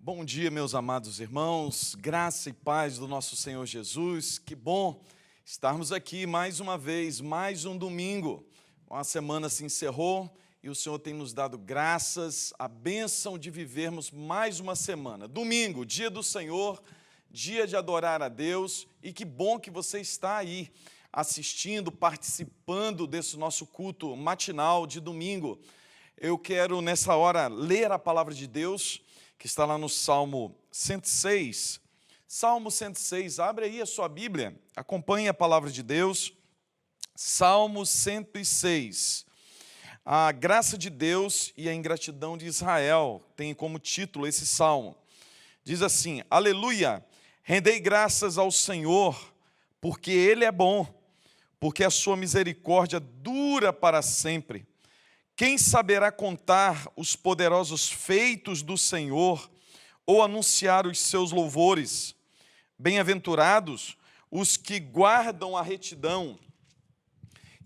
Bom dia, meus amados irmãos, graça e paz do nosso Senhor Jesus. Que bom estarmos aqui mais uma vez, mais um domingo. Uma semana se encerrou e o Senhor tem nos dado graças, a bênção de vivermos mais uma semana. Domingo, dia do Senhor, dia de adorar a Deus, e que bom que você está aí assistindo, participando desse nosso culto matinal de domingo. Eu quero nessa hora ler a palavra de Deus, que está lá no Salmo 106. Salmo 106, abre aí a sua Bíblia, acompanhe a palavra de Deus. Salmo 106. A graça de Deus e a ingratidão de Israel tem como título esse salmo. Diz assim: Aleluia, rendei graças ao Senhor, porque Ele é bom, porque a sua misericórdia dura para sempre. Quem saberá contar os poderosos feitos do Senhor ou anunciar os seus louvores? Bem-aventurados os que guardam a retidão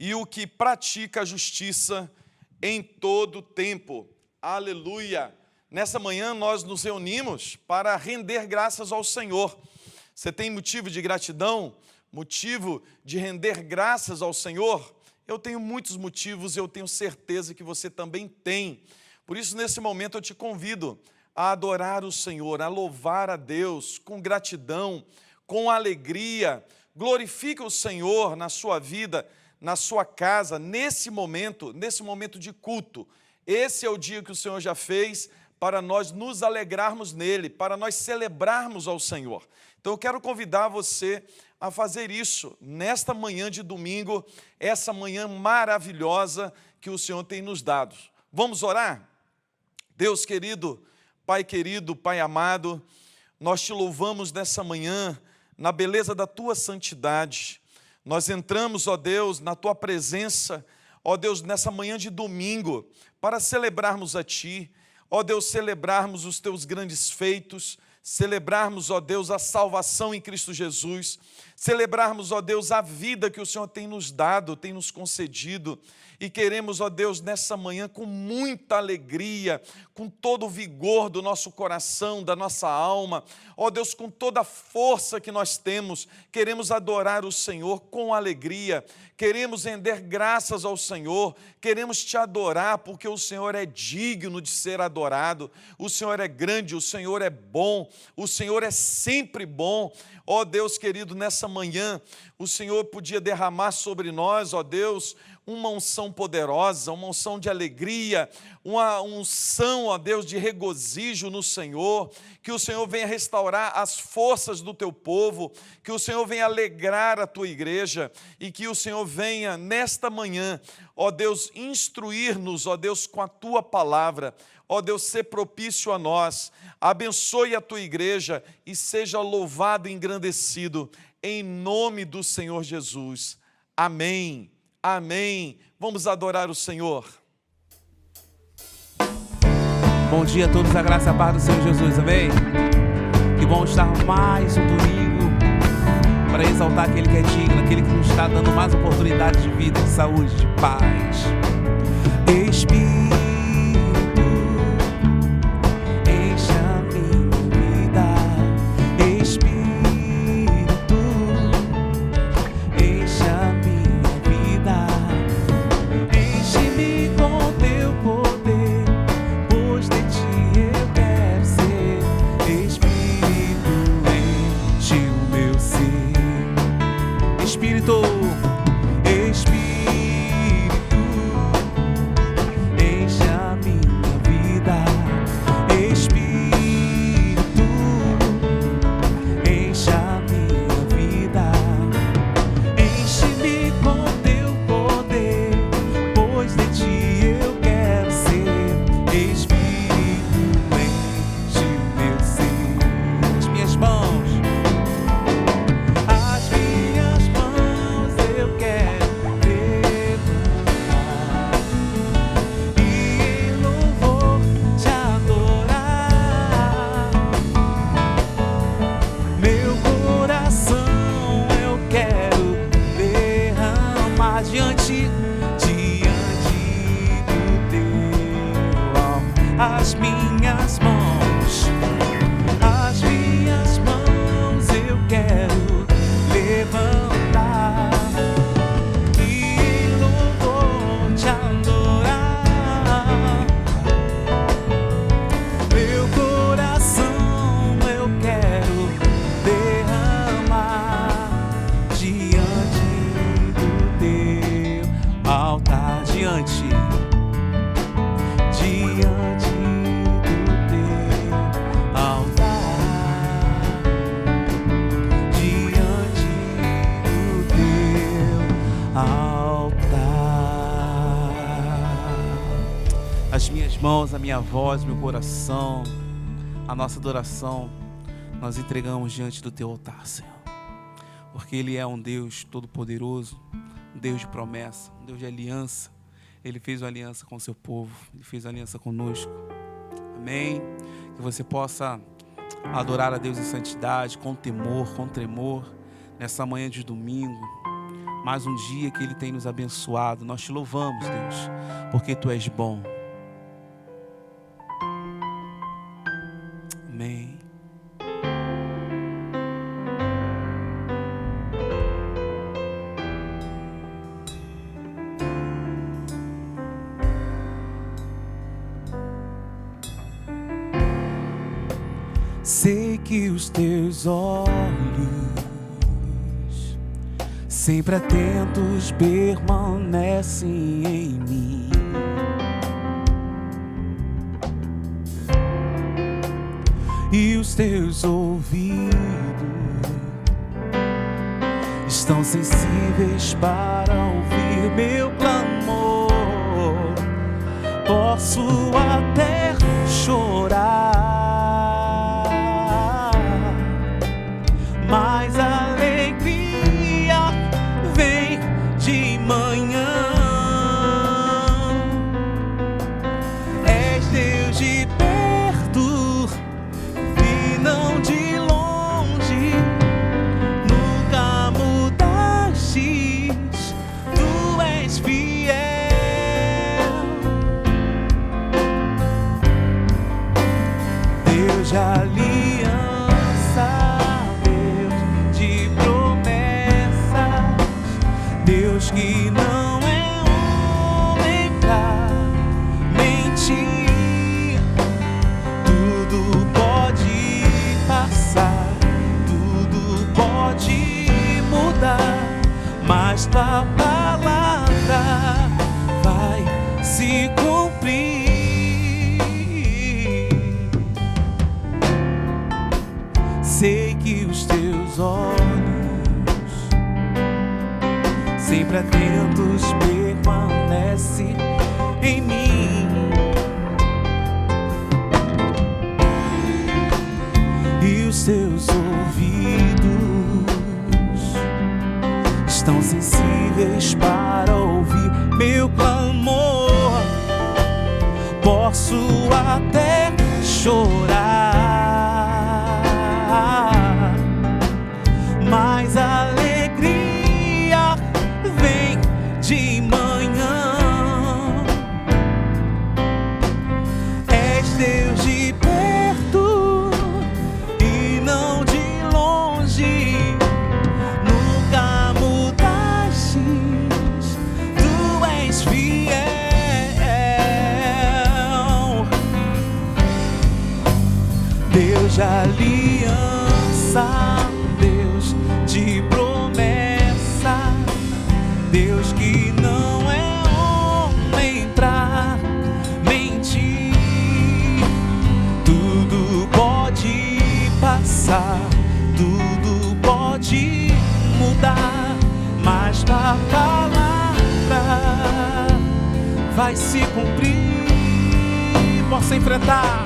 e o que pratica a justiça em todo o tempo. Aleluia! Nessa manhã nós nos reunimos para render graças ao Senhor. Você tem motivo de gratidão? Motivo de render graças ao Senhor? Eu tenho muitos motivos, eu tenho certeza que você também tem. Por isso, nesse momento, eu te convido a adorar o Senhor, a louvar a Deus com gratidão, com alegria. Glorifique o Senhor na sua vida, na sua casa, nesse momento de culto. Esse é o dia que o Senhor já fez para nós nos alegrarmos nele, para nós celebrarmos ao Senhor. Então eu quero convidar você a fazer isso nesta manhã de domingo, essa manhã maravilhosa que o Senhor tem nos dado. Vamos orar? Deus querido, Pai amado, nós te louvamos nessa manhã, na beleza da Tua santidade. Nós entramos, ó Deus, na Tua presença, ó Deus, nessa manhã de domingo, para celebrarmos a Ti, ó Deus, celebrarmos os Teus grandes feitos, celebrarmos, ó Deus, a salvação em Cristo Jesus, celebrarmos, ó Deus, a vida que o Senhor tem nos dado, tem nos concedido, e queremos, ó Deus, nessa manhã, com muita alegria, com todo o vigor do nosso coração, da nossa alma, ó Deus, com toda a força que nós temos, queremos adorar o Senhor com alegria, queremos render graças ao Senhor, queremos te adorar, porque o Senhor é digno de ser adorado, o Senhor é grande, o Senhor é bom, o Senhor é sempre bom. Ó Deus querido, nessa manhã, o Senhor podia derramar sobre nós, ó Deus, uma unção poderosa, uma unção de alegria, uma unção, ó Deus, de regozijo no Senhor, que o Senhor venha restaurar as forças do Teu povo, que o Senhor venha alegrar a Tua igreja, e que o Senhor venha nesta manhã, ó Deus, instruir-nos, ó Deus, com a Tua palavra, ó Deus, ser propício a nós, abençoe a Tua igreja e seja louvado e engrandecido, em nome do Senhor Jesus. Amém. Amém. Vamos adorar o Senhor. Bom dia a todos, a graça e a paz do Senhor Jesus, amém? Que bom estar mais um domingo para exaltar aquele que é digno, aquele que nos está dando mais oportunidades de vida, de saúde, de paz. Espírito, enche a minha vida. Espírito, enche a minha vida. Enche-me com Teu poder, pois de Ti eu quero ser. Espírito, enche o meu ser. Espírito, Espírito, enche mãos, a minha voz, meu coração, a nossa adoração, nós entregamos diante do teu altar, Senhor. Porque Ele é um Deus todo-poderoso, um Deus de promessa, um Deus de aliança. Ele fez uma aliança com o seu povo, Ele fez uma aliança conosco. Amém? Que você possa adorar a Deus em santidade, com temor, com tremor, nessa manhã de domingo. Mais um dia que Ele tem nos abençoado. Nós te louvamos, Deus, porque Tu és bom. Amém. Sei que os teus olhos, sempre atentos, permanecem em mim. E os teus ouvidos estão sensíveis para ouvir meu clamor. Posso até chorar, mas a alegria vem de manhã. És Deus de perto e não de longe, nunca mudastes, Tu és fiel. Deus de aliança, Deus de promessas, Deus que não é homem pra mentir. Tudo pode passar, tudo pode mudar, mas Tua palavra vai se cumprir. Sei que os teus olhos, sempre atentos, permanecem em mim. E os teus ouvidos estão sensíveis para ouvir meu clamor. Posso até chorar, mas a alegria vem de manhã. És Deus de perto e não de longe, nunca mudastes, Tu és fiel. Deus de aliança, Deus de promessa, Deus que não é homem pra mentir. Tudo pode passar, tudo pode mudar, mas Tua palavra vai se cumprir. Posso enfrentar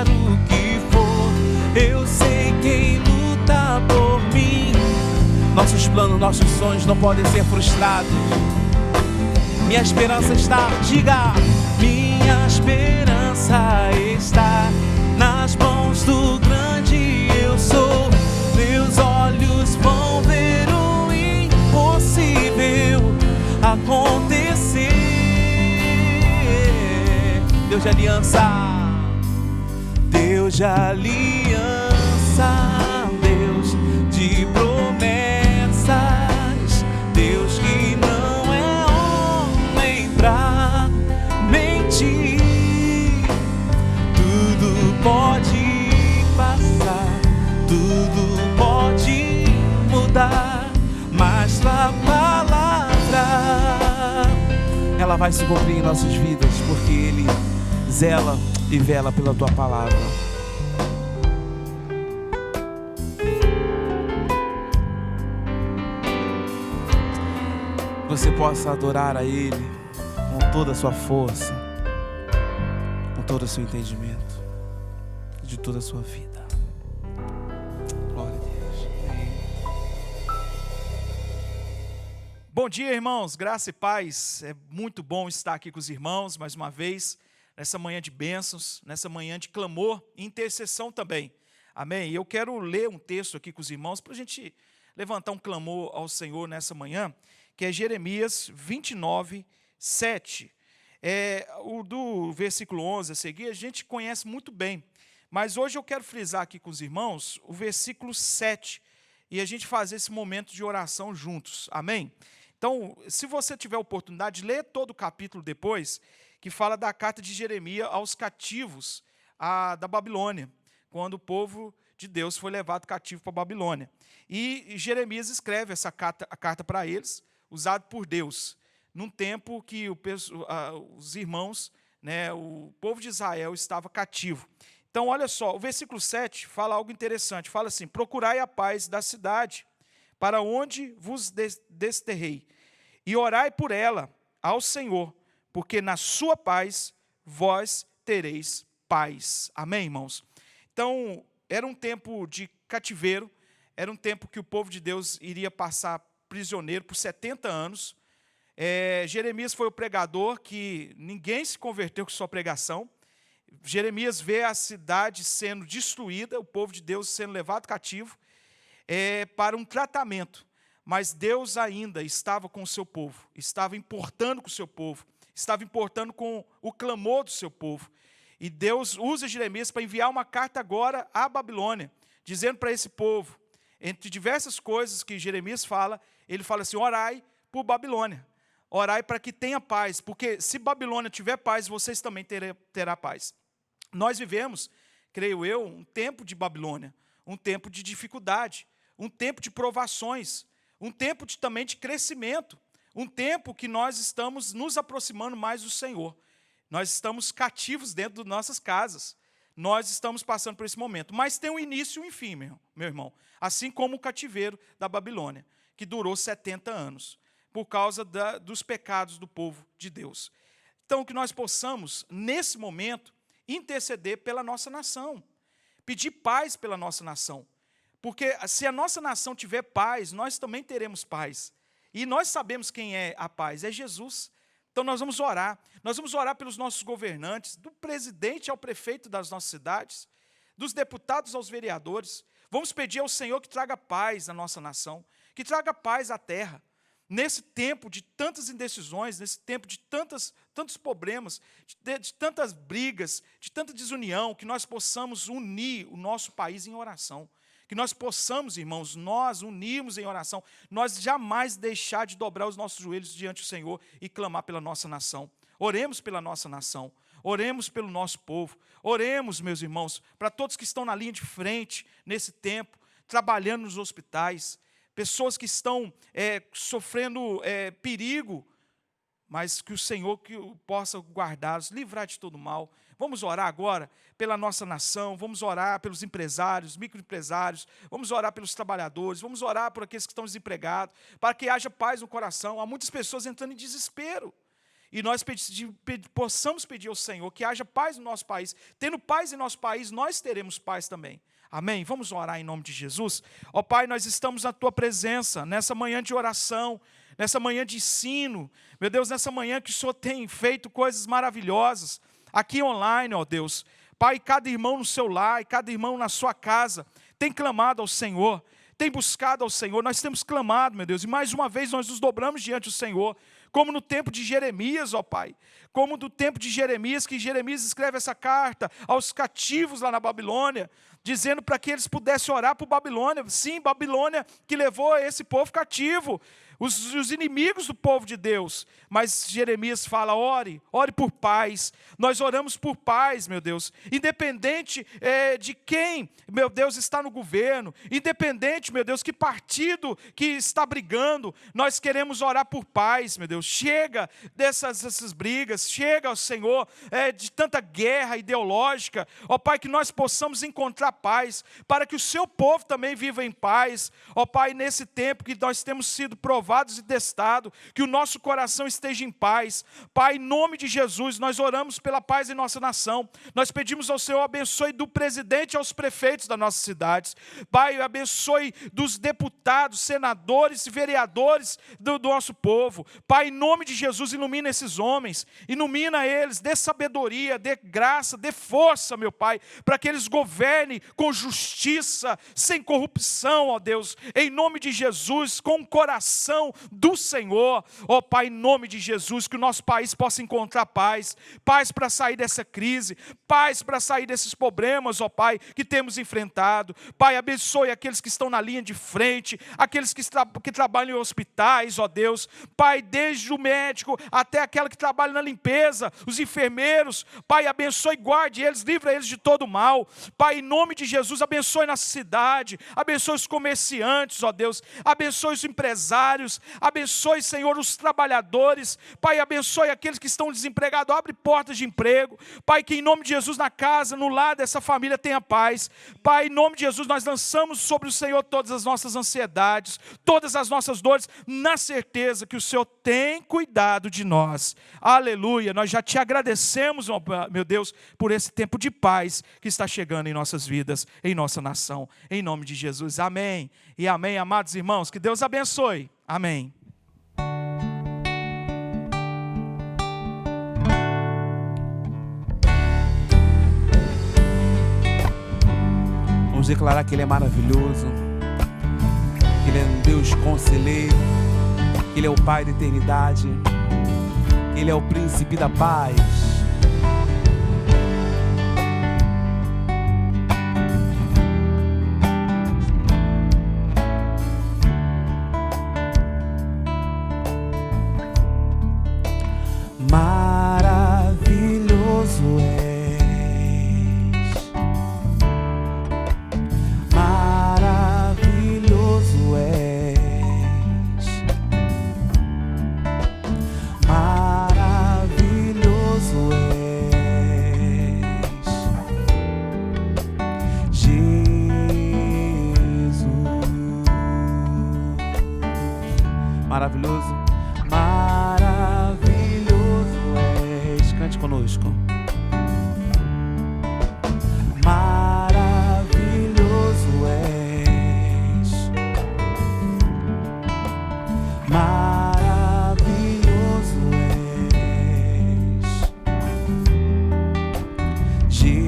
o que for, eu sei quem luta por mim. Nossos planos, nossos sonhos não podem ser frustrados. Minha esperança está, diga, minha esperança está nas mãos do grande eu sou. Meus olhos vão ver o impossível acontecer. Deus de aliança, Deus de aliança, Deus de promessas, Deus que não é homem pra mentir. Tudo pode passar, tudo pode mudar, mas Tua palavra, ela vai se cumprir em nossas vidas, porque Ele zela e vela pela Tua palavra. Você possa adorar a Ele, com toda a sua força, com todo o seu entendimento, de toda a sua vida. Glória a Deus. Amém. Bom dia, irmãos, graça e paz. É muito bom estar aqui com os irmãos mais uma vez, nessa manhã de bênçãos, nessa manhã de clamor e intercessão também. Amém? E eu quero ler um texto aqui com os irmãos para a gente levantar um clamor ao Senhor nessa manhã, que é Jeremias 29, 7. O do versículo 11 a seguir, a gente conhece muito bem, mas hoje eu quero frisar aqui com os irmãos o versículo 7, e a gente fazer esse momento de oração juntos. Amém? Então, se você tiver oportunidade, lê todo o capítulo depois, que fala da carta de Jeremias aos cativos da Babilônia, quando o povo de Deus foi levado cativo para a Babilônia. E Jeremias escreve essa carta para eles, usado por Deus, num tempo que os irmãos, né, o povo de Israel estava cativo. Então, olha só, o versículo 7 fala algo interessante, fala assim: procurai a paz da cidade, para onde vos desterrei, e orai por ela ao Senhor, porque na sua paz vós tereis paz. Amém, irmãos? Então, era um tempo de cativeiro, era um tempo que o povo de Deus iria passar prisioneiro por 70 anos. Jeremias foi o pregador que ninguém se converteu com sua pregação. Jeremias vê a cidade sendo destruída, o povo de Deus sendo levado cativo, para um tratamento. Mas Deus ainda estava com o seu povo, estava importando com o seu povo, estava importando com o clamor do seu povo. E Deus usa Jeremias para enviar uma carta agora à Babilônia, dizendo para esse povo, entre diversas coisas que Jeremias fala, ele fala assim: orai por Babilônia, orai para que tenha paz, porque se Babilônia tiver paz, vocês também terão paz. Nós vivemos, creio eu, um tempo de Babilônia, um tempo de dificuldade, um tempo de provações, um tempo também de crescimento, um tempo que nós estamos nos aproximando mais do Senhor. Nós estamos cativos dentro das nossas casas. Nós estamos passando por esse momento. Mas tem um início e um fim, meu irmão. Assim como o cativeiro da Babilônia, que durou 70 anos, por causa dos pecados do povo de Deus. Então, que nós possamos, nesse momento, interceder pela nossa nação. Pedir paz pela nossa nação. Porque se a nossa nação tiver paz, nós também teremos paz. E nós sabemos quem é a paz, é Jesus. Então nós vamos orar pelos nossos governantes, do presidente ao prefeito das nossas cidades, dos deputados aos vereadores. Vamos pedir ao Senhor que traga paz à nossa nação, que traga paz à terra. Nesse tempo de tantas indecisões, nesse tempo de tantos problemas, de tantas brigas, de tanta desunião, que nós possamos unir o nosso país em oração. Que nós possamos, irmãos, nós unirmos em oração, nós jamais deixar de dobrar os nossos joelhos diante do Senhor e clamar pela nossa nação. Oremos pela nossa nação, oremos pelo nosso povo, oremos, meus irmãos, para todos que estão na linha de frente nesse tempo, trabalhando nos hospitais, pessoas que estão sofrendo perigo, mas que o Senhor possa guardá-los, livrar de todo mal. Vamos orar agora pela nossa nação, vamos orar pelos empresários, microempresários, vamos orar pelos trabalhadores, vamos orar por aqueles que estão desempregados, para que haja paz no coração. Há muitas pessoas entrando em desespero. E nós possamos pedir ao Senhor que haja paz no nosso país. Tendo paz em nosso país, nós teremos paz também. Amém? Vamos orar em nome de Jesus. Ó Pai, nós estamos na Tua presença, nessa manhã de oração, nessa manhã de ensino. Meu Deus, nessa manhã que o Senhor tem feito coisas maravilhosas. Aqui online, ó Deus. Pai, cada irmão no seu lar, cada irmão na sua casa, tem clamado ao Senhor, tem buscado ao Senhor. Nós temos clamado, meu Deus, e mais uma vez nós nos dobramos diante do Senhor, como no tempo de Jeremias, ó Pai, como no tempo de Jeremias, que Jeremias escreve essa carta aos cativos lá na Babilônia, dizendo para que eles pudessem orar por Babilônia. Sim, Babilônia que levou esse povo cativo, os inimigos do povo de Deus. Mas Jeremias fala: ore por paz. Nós oramos por paz, meu Deus, independente de quem, meu Deus, está no governo, independente, meu Deus, que partido que está brigando, nós queremos orar por paz, meu Deus. Chega dessas brigas, chega, ó Senhor, de tanta guerra ideológica, ó Pai, que nós possamos encontrar paz, para que o seu povo também viva em paz, ó Pai, nesse tempo que nós temos sido provados provados e testados, que o nosso coração esteja em paz. Pai, em nome de Jesus, nós oramos pela paz em nossa nação. Nós pedimos ao Senhor, abençoe do presidente aos prefeitos das nossas cidades. Pai, abençoe dos deputados, senadores e vereadores do nosso povo. Pai, em nome de Jesus, ilumina esses homens, ilumina eles, dê sabedoria, dê graça, dê força, meu Pai, para que eles governem com justiça, sem corrupção, ó Deus, em nome de Jesus, com o coração do Senhor. Ó Pai, em nome de Jesus, que o nosso país possa encontrar paz, paz para sair dessa crise, paz para sair desses problemas, ó Pai, que temos enfrentado. Pai, abençoe aqueles que estão na linha de frente, aqueles que trabalham em hospitais, ó Deus. Pai, desde o médico até aquela que trabalha na limpeza, os enfermeiros. Pai, abençoe, guarde eles, livra eles de todo mal. Pai, em nome de Jesus, abençoe nossa cidade, abençoe os comerciantes, ó Deus, abençoe os empresários, abençoe, Senhor, os trabalhadores. Pai, abençoe aqueles que estão desempregados, abre portas de emprego. Pai, que em nome de Jesus, na casa, no lar dessa família tenha paz. Pai, em nome de Jesus, nós lançamos sobre o Senhor todas as nossas ansiedades, todas as nossas dores, na certeza que o Senhor tem cuidado de nós. Aleluia, nós já te agradecemos, meu Deus, por esse tempo de paz que está chegando em nossas vidas, em nossa nação, em nome de Jesus, amém, e amém, amados irmãos, que Deus abençoe, amém. Vamos declarar que Ele é maravilhoso, que Ele é um Deus conselheiro, que Ele é o Pai da eternidade, que Ele é o príncipe da paz. Maravilhoso és, maravilhoso és, maravilhoso és, Jesus, maravilhoso, maravilhoso és. Cante conosco. Maravilhoso és, maravilhoso és, Jesus.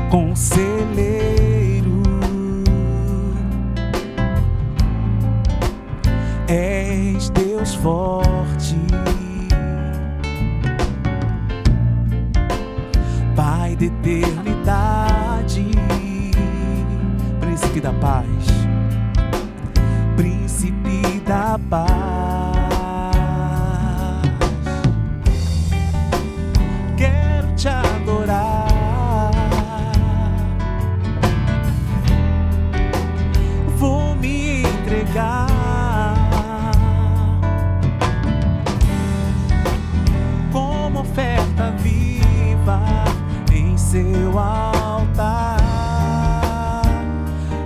Conselheiro, és Deus forte, Pai da eternidade, príncipe da paz, príncipe da paz. Quero te adorar, vou me entregar como oferta viva em seu altar,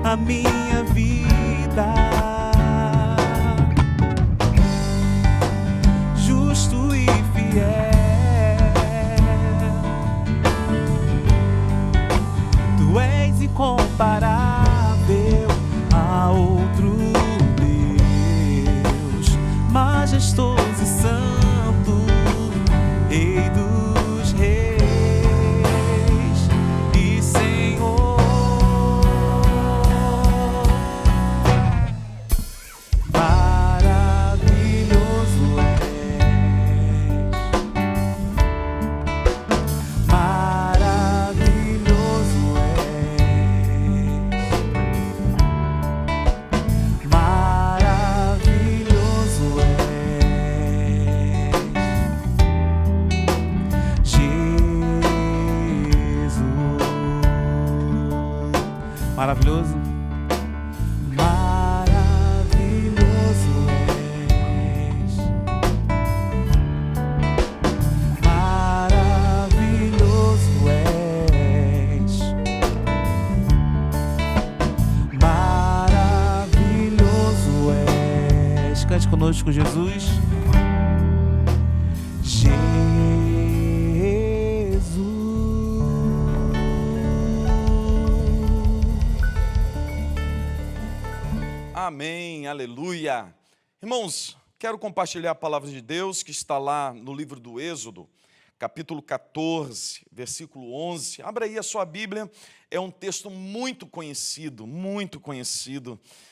a minha vida. conosco, Jesus. Jesus. Amém, aleluia. Irmãos, quero compartilhar a palavra de Deus que está lá no livro do Êxodo, capítulo 14, versículo 11. Abra aí a sua Bíblia, é um texto muito conhecido,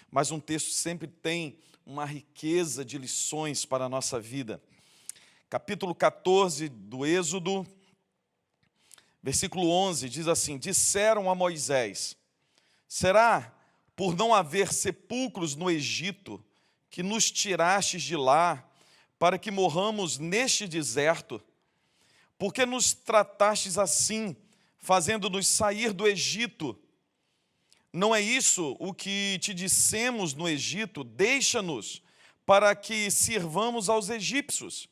mas um texto sempre tem uma riqueza de lições para a nossa vida. Capítulo 14 do Êxodo, versículo 11, diz assim: disseram a Moisés: será por não haver sepulcros no Egito que nos tirastes de lá, para que morramos neste deserto? Por que nos tratastes assim, fazendo-nos sair do Egito? Não é isso o que te dissemos no Egito? Deixa-nos para que sirvamos aos egípcios.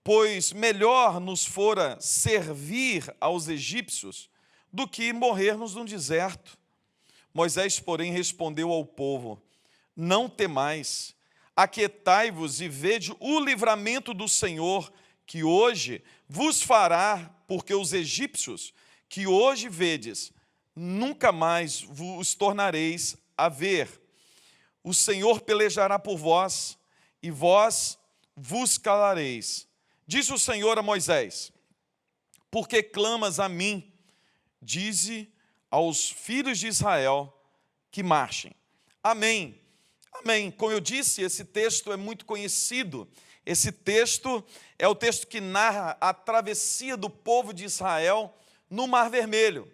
Pois melhor nos fora servir aos egípcios do que morrermos no deserto. Moisés, porém, respondeu ao povo: não temais, aquietai-vos e vede o livramento do Senhor, que hoje vos fará, porque os egípcios que hoje vedes, nunca mais vos tornareis a ver. O Senhor pelejará por vós, e vós vos calareis. Disse o Senhor a Moisés: por que clamas a mim? Dize aos filhos de Israel que marchem. Amém. Amém. Como eu disse, esse texto é muito conhecido. Esse texto é o texto que narra a travessia do povo de Israel no Mar Vermelho.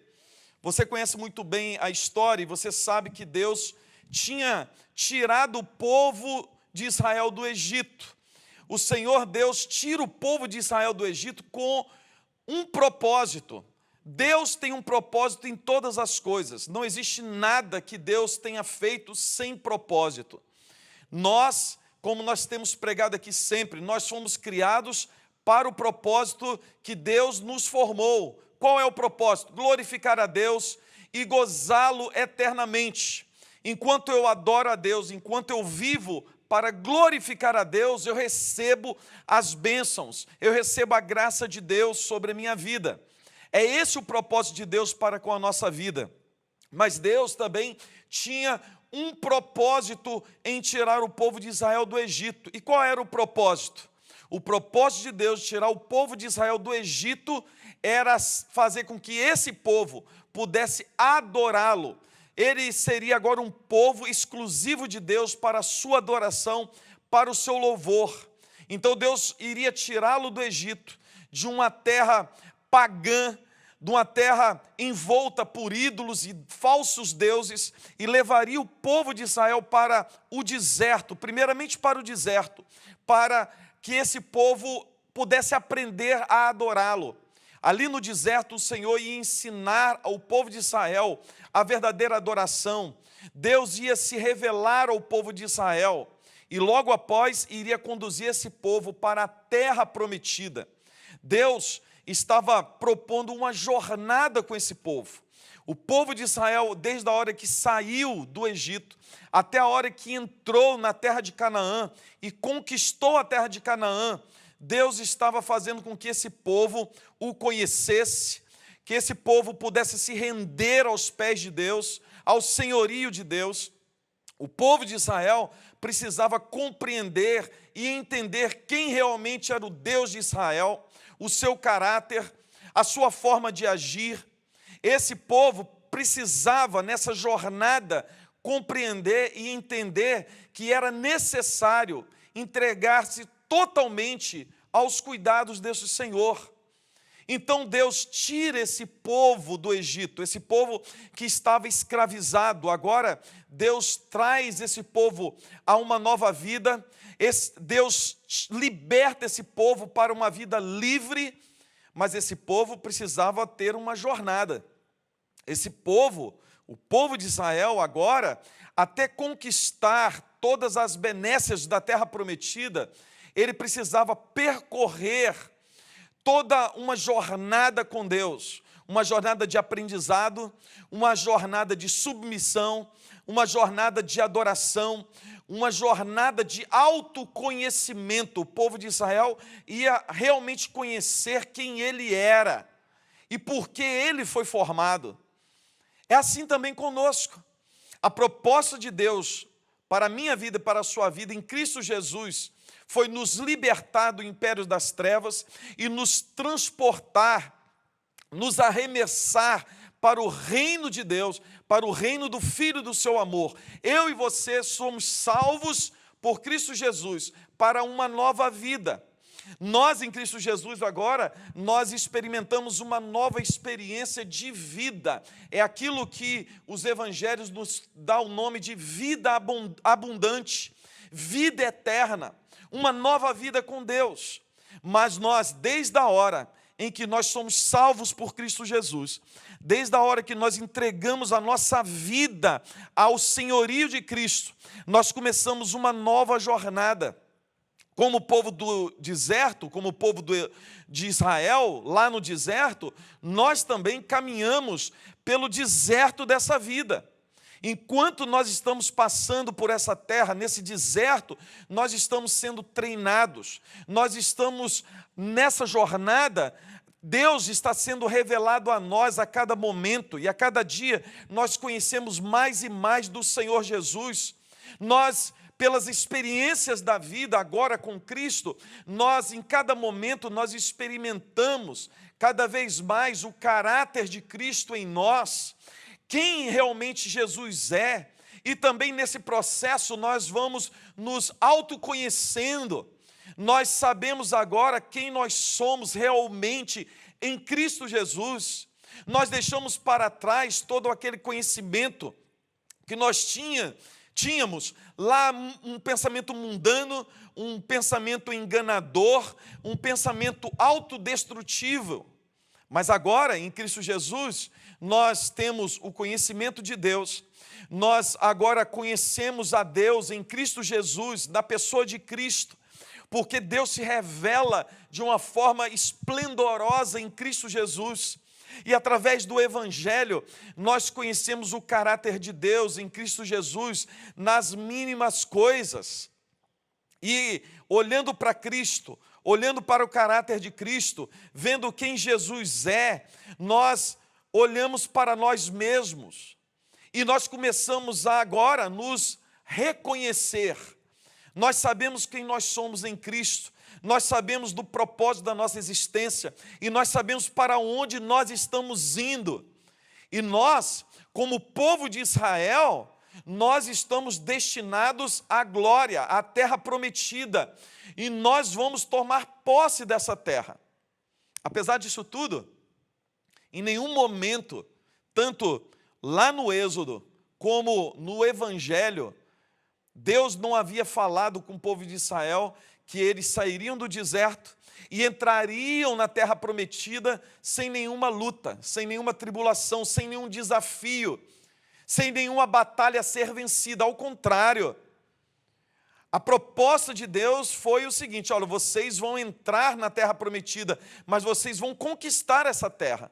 Você conhece muito bem a história e você sabe que Deus tinha tirado o povo de Israel do Egito. O Senhor Deus tira o povo de Israel do Egito com um propósito. Deus tem um propósito em todas as coisas. Não existe nada que Deus tenha feito sem propósito. Nós, como nós temos pregado aqui sempre, nós fomos criados para o propósito que Deus nos formou. Qual é o propósito? Glorificar a Deus e gozá-lo eternamente. Enquanto eu adoro a Deus, enquanto eu vivo para glorificar a Deus, eu recebo as bênçãos, eu recebo a graça de Deus sobre a minha vida. É esse o propósito de Deus para com a nossa vida. Mas Deus também tinha um propósito em tirar o povo de Israel do Egito. E qual era o propósito? O propósito de Deus de tirar o povo de Israel do Egito era fazer com que esse povo pudesse adorá-lo. Ele seria agora um povo exclusivo de Deus para a sua adoração, para o seu louvor. Então Deus iria tirá-lo do Egito, de uma terra pagã, de uma terra envolta por ídolos e falsos deuses, e levaria o povo de Israel para o deserto, primeiramente para o deserto, para que esse povo pudesse aprender a adorá-lo. Ali no deserto o Senhor ia ensinar ao povo de Israel a verdadeira adoração. Deus ia se revelar ao povo de Israel e logo após iria conduzir esse povo para a terra prometida. Deus estava propondo uma jornada com esse povo. O povo de Israel, desde a hora que saiu do Egito, até a hora que entrou na terra de Canaã e conquistou a terra de Canaã, Deus estava fazendo com que esse povo o conhecesse, que esse povo pudesse se render aos pés de Deus, ao senhorio de Deus. O povo de Israel precisava compreender e entender quem realmente era o Deus de Israel, o seu caráter, a sua forma de agir. Esse povo precisava, nessa jornada, compreender e entender que era necessário entregar-se totalmente aos cuidados desse Senhor. Então Deus tira esse povo do Egito, esse povo que estava escravizado. Agora Deus traz esse povo a uma nova vida. Deus liberta esse povo para uma vida livre, mas esse povo precisava ter uma jornada. Esse povo, o povo de Israel agora, até conquistar todas as benécias da terra prometida, ele precisava percorrer toda uma jornada com Deus, uma jornada de aprendizado, uma jornada de submissão, uma jornada de adoração, uma jornada de autoconhecimento. O povo de Israel ia realmente conhecer quem ele era e por que ele foi formado. É assim também conosco. A proposta de Deus para a minha vida e para a sua vida em Cristo Jesus foi nos libertar do império das trevas e nos transportar, nos arremessar para o reino de Deus, para o reino do Filho do seu amor. Eu e você somos salvos por Cristo Jesus para uma nova vida. Nós em Cristo Jesus agora, nós experimentamos uma nova experiência de vida. É aquilo que os evangelhos nos dão o nome de vida abundante, vida eterna, uma nova vida com Deus. Mas nós, desde a hora em que nós somos salvos por Cristo Jesus, desde a hora que nós entregamos a nossa vida ao senhorio de Cristo, nós começamos uma nova jornada. Como o povo do deserto, como o povo de Israel, lá no deserto, nós também caminhamos pelo deserto dessa vida. Enquanto nós estamos passando por essa terra, nesse deserto, nós estamos sendo treinados, nós estamos nessa jornada. Deus está sendo revelado a nós a cada momento, e a cada dia nós conhecemos mais e mais do Senhor Jesus. Nós, pelas experiências da vida agora com Cristo, nós em cada momento nós experimentamos cada vez mais o caráter de Cristo em nós, quem realmente Jesus é, e também nesse processo nós vamos nos autoconhecendo. Nós sabemos agora quem nós somos realmente em Cristo Jesus. Nós deixamos para trás todo aquele conhecimento que nós tínhamos lá, um pensamento mundano, um pensamento enganador, um pensamento autodestrutivo. Mas agora, em Cristo Jesus, nós temos o conhecimento de Deus. Nós agora conhecemos a Deus em Cristo Jesus, na pessoa de Cristo, porque Deus se revela de uma forma esplendorosa em Cristo Jesus. E através do Evangelho, nós conhecemos o caráter de Deus em Cristo Jesus nas mínimas coisas. E olhando para Cristo, olhando para o caráter de Cristo, vendo quem Jesus é, nós olhamos para nós mesmos. E nós começamos a agora nos reconhecer. Nós sabemos quem nós somos em Cristo. Nós sabemos do propósito da nossa existência e nós sabemos para onde nós estamos indo. E nós, como povo de Israel, nós estamos destinados à glória, à terra prometida, e nós vamos tomar posse dessa terra. Apesar disso tudo, em nenhum momento, tanto lá no Êxodo como no Evangelho, Deus não havia falado com o povo de Israel que eles sairiam do deserto e entrariam na terra prometida sem nenhuma luta, sem nenhuma tribulação, sem nenhum desafio, sem nenhuma batalha a ser vencida. Ao contrário, a proposta de Deus foi o seguinte: olha, vocês vão entrar na terra prometida, mas vocês vão conquistar essa terra.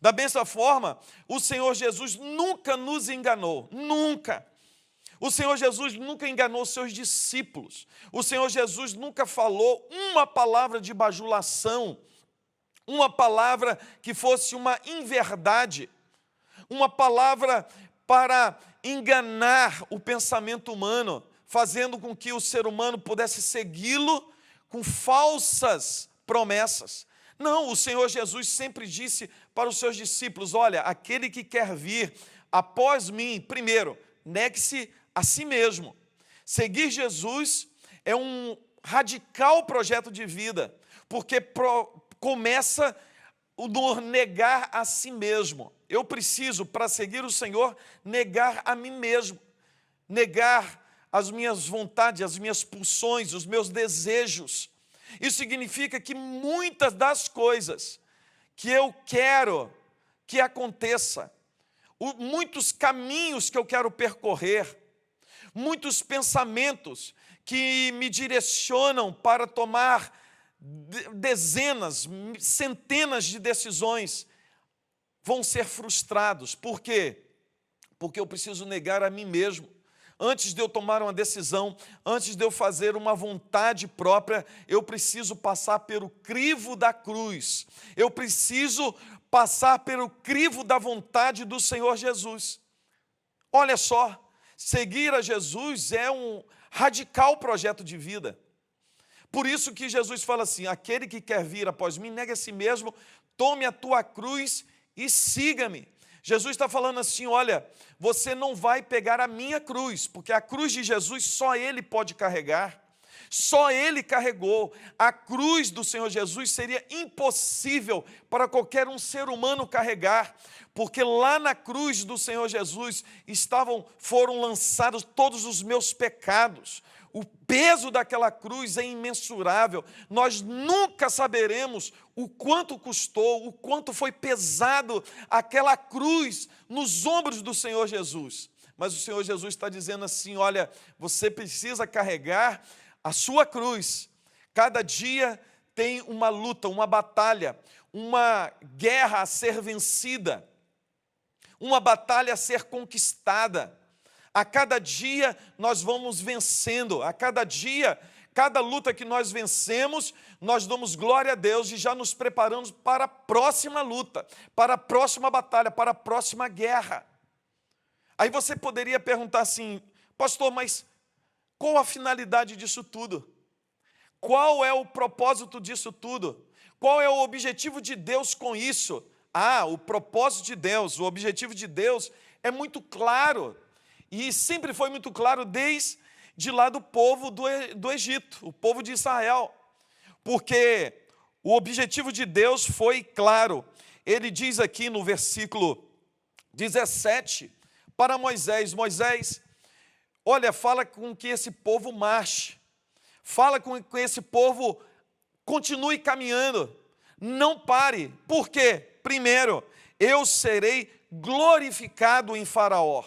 Da mesma forma, o Senhor Jesus nunca nos enganou, nunca. O Senhor Jesus nunca enganou seus discípulos. O Senhor Jesus nunca falou uma palavra de bajulação, uma palavra que fosse uma inverdade, uma palavra para enganar o pensamento humano, fazendo com que o ser humano pudesse segui-lo com falsas promessas. Não, o Senhor Jesus sempre disse para os seus discípulos: olha, aquele que quer vir após mim, primeiro, negue-se a si mesmo. Seguir Jesus é um radical projeto de vida, porque começa no negar a si mesmo. Eu preciso, para seguir o Senhor, negar a mim mesmo, negar as minhas vontades, as minhas pulsões, os meus desejos. Isso significa que muitas das coisas que eu quero que aconteça, muitos caminhos que eu quero percorrer, muitos pensamentos que me direcionam para tomar dezenas, centenas de decisões, vão ser frustrados. Por quê? Porque eu preciso negar a mim mesmo. antes de eu tomar uma decisão, antes de eu fazer uma vontade própria, eu preciso passar pelo crivo da cruz. Eu preciso passar pelo crivo da vontade do Senhor Jesus. Olha só, seguir a Jesus é um radical projeto de vida. Por isso que Jesus fala assim, aquele que quer vir após mim, negue a si mesmo, tome a tua cruz e siga-me. Jesus está falando assim, olha, você não vai pegar a minha cruz, porque a cruz de Jesus só Ele pode carregar, só Ele carregou. A cruz do Senhor Jesus seria impossível para qualquer um ser humano carregar, porque lá na cruz do Senhor Jesus foram lançados todos os meus pecados. O peso daquela cruz é imensurável. Nós nunca saberemos o quanto custou, o quanto foi pesado aquela cruz nos ombros do Senhor Jesus. Mas o Senhor Jesus está dizendo assim, olha, você precisa carregar a sua cruz. Cada dia tem uma luta, uma batalha, uma guerra a ser vencida, uma batalha a ser conquistada. A cada dia nós vamos vencendo, a cada dia, cada luta que nós vencemos, nós damos glória a Deus e já nos preparamos para a próxima luta, para a próxima batalha, para a próxima guerra. Aí você poderia perguntar assim, pastor, mas qual a finalidade disso tudo? Qual é o propósito disso tudo? Qual é o objetivo de Deus com isso? O propósito de Deus, o objetivo de Deus é muito claro. E sempre foi muito claro desde lá do povo do Egito, o povo de Israel. Porque o objetivo de Deus foi claro. Ele diz aqui no versículo 17 para Moisés, Moisés, olha, fala com que esse povo marche. Fala com que esse povo continue caminhando. Não pare. Por quê? Primeiro, eu serei glorificado em Faraó.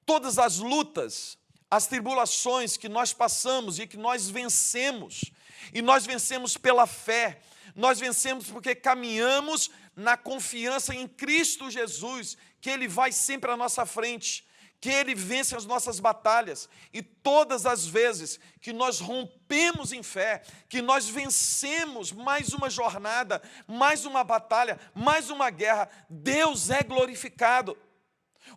Todas as lutas, as tribulações que nós passamos e que nós vencemos, e nós vencemos pela fé, nós vencemos porque caminhamos na confiança em Cristo Jesus, que Ele vai sempre à nossa frente, que Ele vence as nossas batalhas, e todas as vezes que nós rompemos em fé, que nós vencemos mais uma jornada, mais uma batalha, mais uma guerra, Deus é glorificado.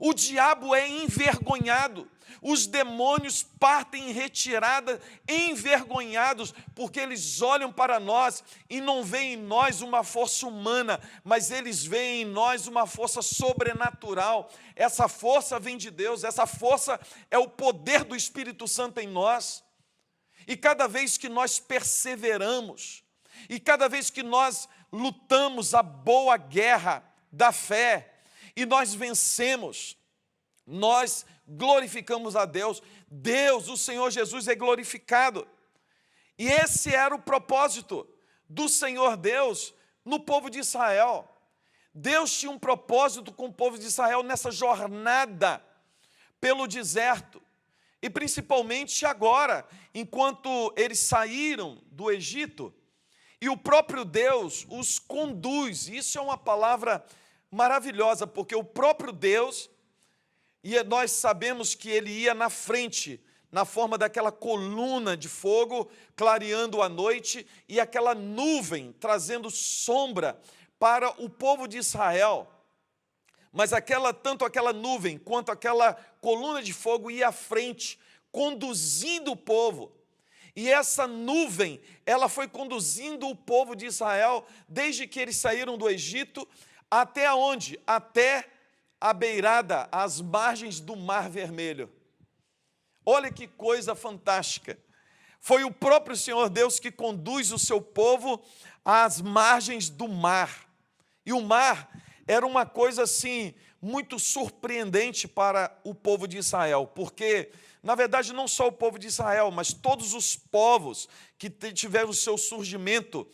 O diabo é envergonhado, os demônios partem em retirada, envergonhados, porque eles olham para nós e não veem em nós uma força humana, mas eles veem em nós uma força sobrenatural. Essa força vem de Deus, essa força é o poder do Espírito Santo em nós. E cada vez que nós perseveramos, e cada vez que nós lutamos a boa guerra da fé, e nós vencemos, nós glorificamos a Deus, Deus, o Senhor Jesus é glorificado. E esse era o propósito do Senhor Deus no povo de Israel. Deus tinha um propósito com o povo de Israel nessa jornada pelo deserto. E principalmente agora, enquanto eles saíram do Egito, e o próprio Deus os conduz. Isso é uma palavra maravilhosa, porque o próprio Deus, e nós sabemos que Ele ia na frente, na forma daquela coluna de fogo, clareando a noite, e aquela nuvem trazendo sombra para o povo de Israel. Mas tanto aquela nuvem quanto aquela coluna de fogo ia à frente, conduzindo o povo. E essa nuvem, ela foi conduzindo o povo de Israel desde que eles saíram do Egito, até onde? Até a beirada, as margens do Mar Vermelho. Olha que coisa fantástica. Foi o próprio Senhor Deus que conduz o seu povo às margens do mar. E o mar era uma coisa assim, muito surpreendente para o povo de Israel, porque, na verdade, não só o povo de Israel, mas todos os povos que tiveram o seu surgimento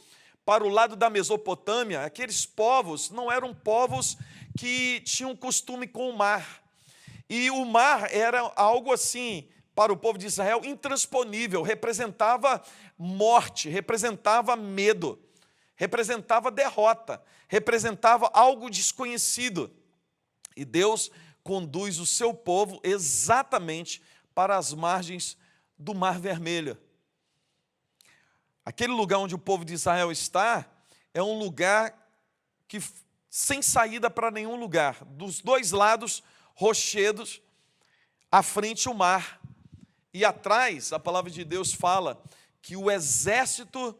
para o lado da Mesopotâmia, aqueles povos não eram povos que tinham costume com o mar. E o mar era algo assim, para o povo de Israel, intransponível, representava morte, representava medo, representava derrota, representava algo desconhecido. E Deus conduz o seu povo exatamente para as margens do Mar Vermelho. Aquele lugar onde o povo de Israel está é um lugar que sem saída para nenhum lugar. Dos dois lados, rochedos, à frente o mar. E atrás, a palavra de Deus fala que o exército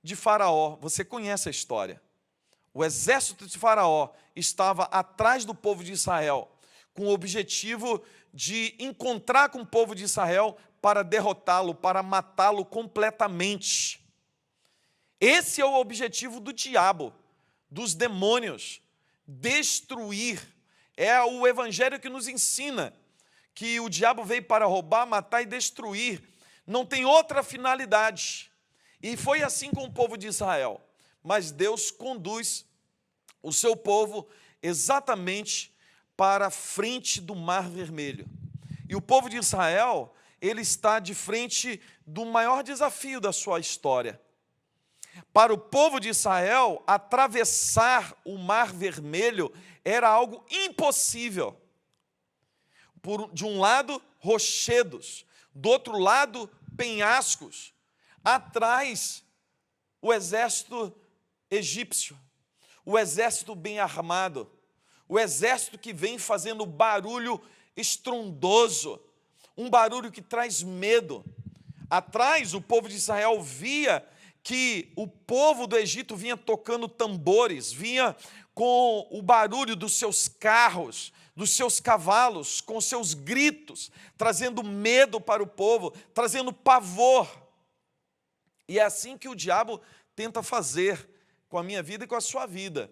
de Faraó, você conhece a história, o exército de Faraó estava atrás do povo de Israel, com o objetivo de encontrar com o povo de Israel para derrotá-lo, para matá-lo completamente. Esse é o objetivo do diabo, dos demônios, destruir. É o evangelho que nos ensina que o diabo veio para roubar, matar e destruir. Não tem outra finalidade. E foi assim com o povo de Israel. Mas Deus conduz o seu povo exatamente para a frente do Mar Vermelho. E o povo de Israel, ele está de frente do maior desafio da sua história. Para o povo de Israel, atravessar o Mar Vermelho era algo impossível. De um lado, rochedos, do outro lado, penhascos. Atrás, o exército egípcio, o exército bem armado, o exército que vem fazendo barulho estrondoso, um barulho que traz medo. Atrás, o povo de Israel via que o povo do Egito vinha tocando tambores, vinha com o barulho dos seus carros, dos seus cavalos, com seus gritos, trazendo medo para o povo, trazendo pavor. E é assim que o diabo tenta fazer com a minha vida e com a sua vida.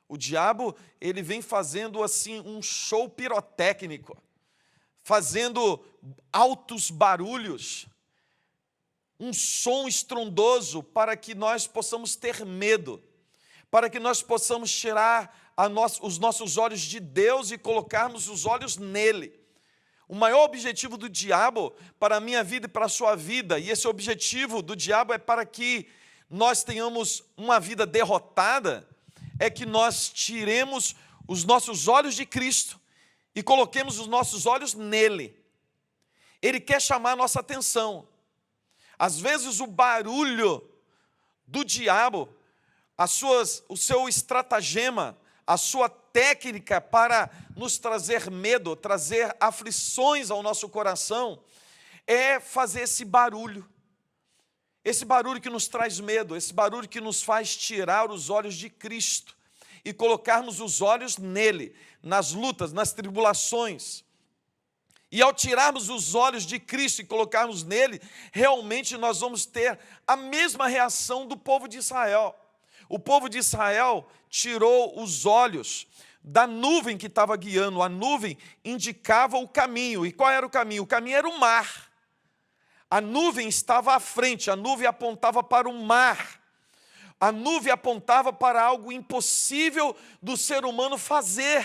O diabo, ele vem fazendo assim um show pirotécnico, fazendo altos barulhos, um som estrondoso para que nós possamos ter medo, para que nós possamos tirar os nossos olhos de Deus e colocarmos os olhos nele. O maior objetivo do diabo para a minha vida e para a sua vida, e esse objetivo do diabo é para que nós tenhamos uma vida derrotada, é que nós tiremos os nossos olhos de Cristo e coloquemos os nossos olhos nele. Ele quer chamar a nossa atenção. Às vezes o barulho do diabo, o seu estratagema, a sua técnica para nos trazer medo, trazer aflições ao nosso coração, é fazer esse barulho que nos traz medo, esse barulho que nos faz tirar os olhos de Cristo e colocarmos os olhos nele, nas lutas, nas tribulações. E ao tirarmos os olhos de Cristo e colocarmos nele, realmente nós vamos ter a mesma reação do povo de Israel. O povo de Israel tirou os olhos da nuvem que estava guiando. A nuvem indicava o caminho. E qual era o caminho? O caminho era o mar. A nuvem estava à frente, a nuvem apontava para o mar. A nuvem apontava para algo impossível do ser humano fazer.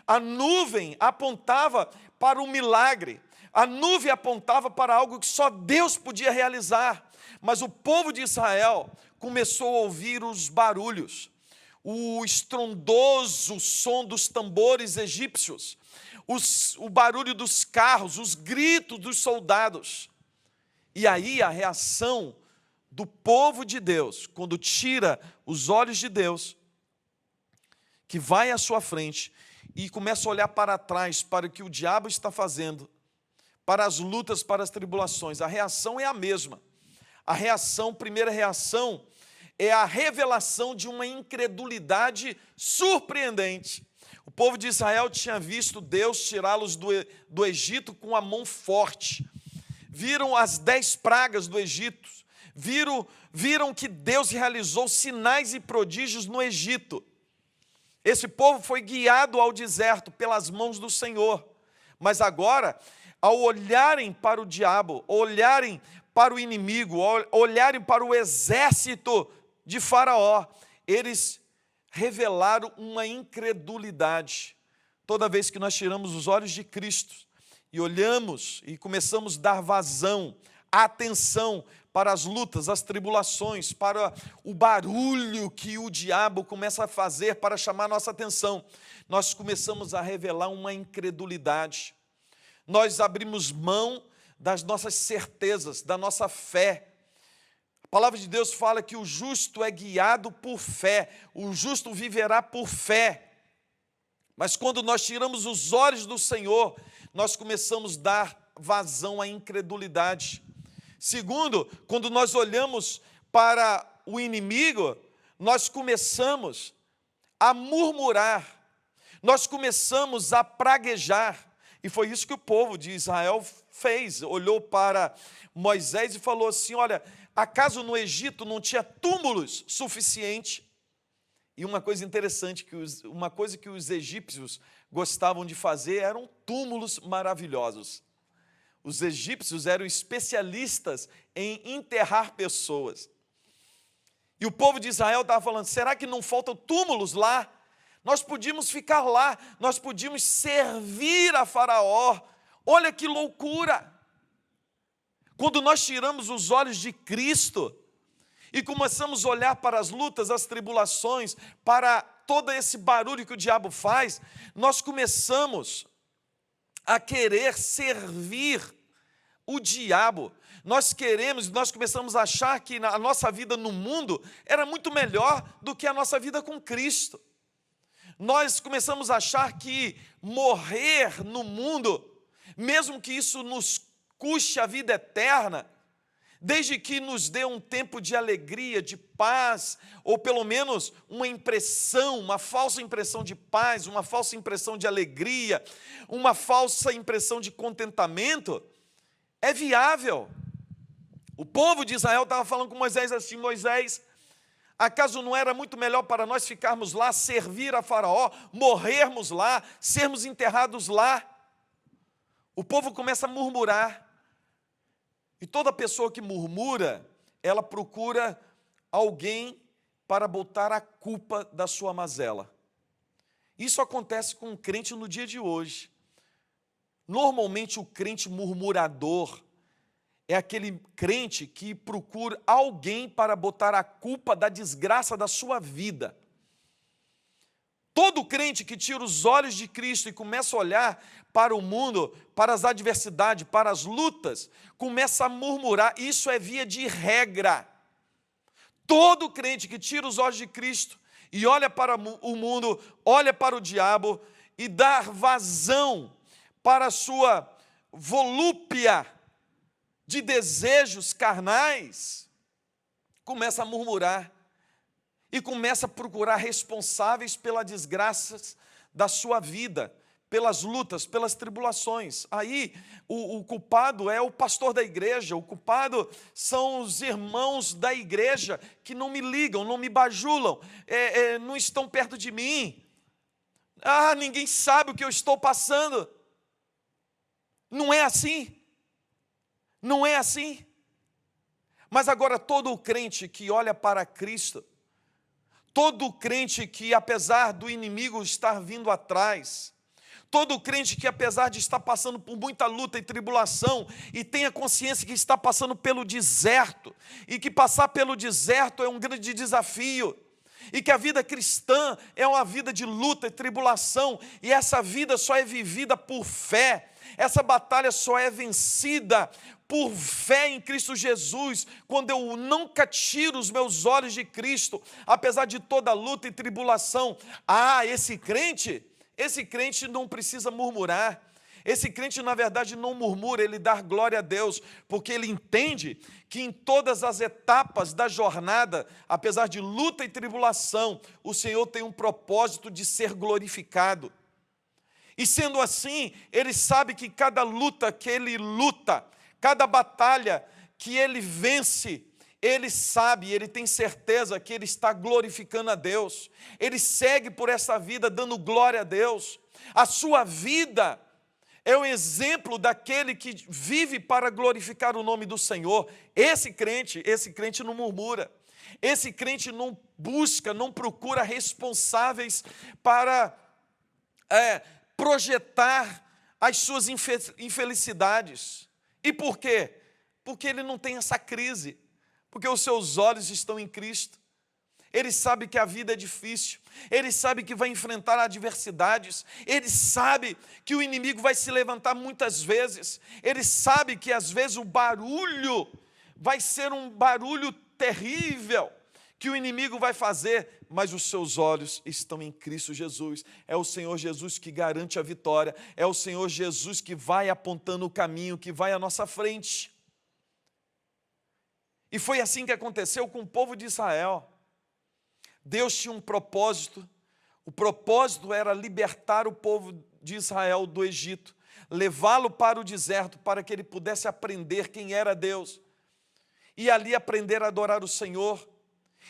A nuvem apontava para um milagre. A nuvem apontava para algo que só Deus podia realizar. Mas o povo de Israel começou a ouvir os barulhos, o estrondoso som dos tambores egípcios, o barulho dos carros, os gritos dos soldados. E aí a reação do povo de Deus, quando tira os olhos de Deus, que vai à sua frente e começa a olhar para trás, para o que o diabo está fazendo, para as lutas, para as tribulações, a reação é a mesma. Primeira reação, é a revelação de uma incredulidade surpreendente. O povo de Israel tinha visto Deus tirá-los do Egito com a mão forte. Viram as 10 pragas do Egito. Viram que Deus realizou sinais e prodígios no Egito. Esse povo foi guiado ao deserto pelas mãos do Senhor. Mas agora, ao olharem para o diabo, olharem para o inimigo, olharem para o exército de Faraó, eles revelaram uma incredulidade. Toda vez que nós tiramos os olhos de Cristo e olhamos e começamos a dar vazão a atenção para as lutas, as tribulações, para o barulho que o diabo começa a fazer para chamar a nossa atenção, nós começamos a revelar uma incredulidade. Nós abrimos mão das nossas certezas, da nossa fé. A palavra de Deus fala que o justo é guiado por fé, o justo viverá por fé. Mas quando nós tiramos os olhos do Senhor, nós começamos a dar vazão à incredulidade. Segundo, quando nós olhamos para o inimigo, nós começamos a murmurar, nós começamos a praguejar. E foi isso que o povo de Israel fez, olhou para Moisés e falou assim, olha, acaso no Egito não tinha túmulos suficiente? E uma coisa interessante, uma coisa que os egípcios gostavam de fazer eram túmulos maravilhosos. Os egípcios eram especialistas em enterrar pessoas. E o povo de Israel estava falando, será que não faltam túmulos lá? Nós podíamos ficar lá, nós podíamos servir a Faraó. Olha que loucura! Quando nós tiramos os olhos de Cristo e começamos a olhar para as lutas, as tribulações, para todo esse barulho que o diabo faz, nós começamos a querer servir o diabo. Nós começamos a achar que a nossa vida no mundo era muito melhor do que a nossa vida com Cristo. Nós começamos a achar que morrer no mundo, mesmo que isso nos custe a vida eterna, desde que nos dê um tempo de alegria, de paz, ou pelo menos uma impressão, uma falsa impressão de paz, uma falsa impressão de alegria, uma falsa impressão de contentamento, é viável. O povo de Israel estava falando com Moisés assim, Moisés, acaso não era muito melhor para nós ficarmos lá, servir a Faraó, morrermos lá, sermos enterrados lá? O povo começa a murmurar. E toda pessoa que murmura, ela procura alguém para botar a culpa da sua mazela. Isso acontece com um crente no dia de hoje. Normalmente o crente murmurador é aquele crente que procura alguém para botar a culpa da desgraça da sua vida. Todo crente que tira os olhos de Cristo e começa a olhar para o mundo, para as adversidades, para as lutas, começa a murmurar. Isso é via de regra. Todo crente que tira os olhos de Cristo e olha para o mundo, olha para o diabo e dá vazão para a sua volúpia de desejos carnais, começa a murmurar e começa a procurar responsáveis pelas desgraças da sua vida, pelas lutas, pelas tribulações. Aí o culpado é o pastor da igreja, o culpado são os irmãos da igreja que não me ligam, não me bajulam, não estão perto de mim. Ah, ninguém sabe o que eu estou passando. Não é assim. Não é assim. Mas agora todo o crente que olha para Cristo, todo crente que apesar do inimigo estar vindo atrás, todo crente que apesar de estar passando por muita luta e tribulação e tenha consciência que está passando pelo deserto e que passar pelo deserto é um grande desafio e que a vida cristã é uma vida de luta e tribulação e essa vida só é vivida por fé, essa batalha só é vencida por fé em Cristo Jesus, quando eu nunca tiro os meus olhos de Cristo, apesar de toda luta e tribulação. Ah, esse crente não precisa murmurar. Esse crente, na verdade, não murmura, ele dá glória a Deus, porque ele entende que em todas as etapas da jornada, apesar de luta e tribulação, o Senhor tem um propósito de ser glorificado. E sendo assim, ele sabe que cada luta que ele luta, cada batalha que ele vence, ele sabe, ele tem certeza que ele está glorificando a Deus. Ele segue por essa vida dando glória a Deus. A sua vida é um exemplo daquele que vive para glorificar o nome do Senhor. Esse crente não murmura. Esse crente não busca, não procura responsáveis para projetar as suas infelicidades. E por quê? Porque ele não tem essa crise, porque os seus olhos estão em Cristo. Ele sabe que a vida é difícil, ele sabe que vai enfrentar adversidades, ele sabe que o inimigo vai se levantar muitas vezes, ele sabe que às vezes o barulho vai ser um barulho terrível, que o inimigo vai fazer, mas os seus olhos estão em Cristo Jesus. É o Senhor Jesus que garante a vitória, é o Senhor Jesus que vai apontando o caminho, que vai à nossa frente. E foi assim que aconteceu com o povo de Israel. Deus tinha um propósito, o propósito era libertar o povo de Israel do Egito, levá-lo para o deserto, para que ele pudesse aprender quem era Deus, e ali aprender a adorar o Senhor,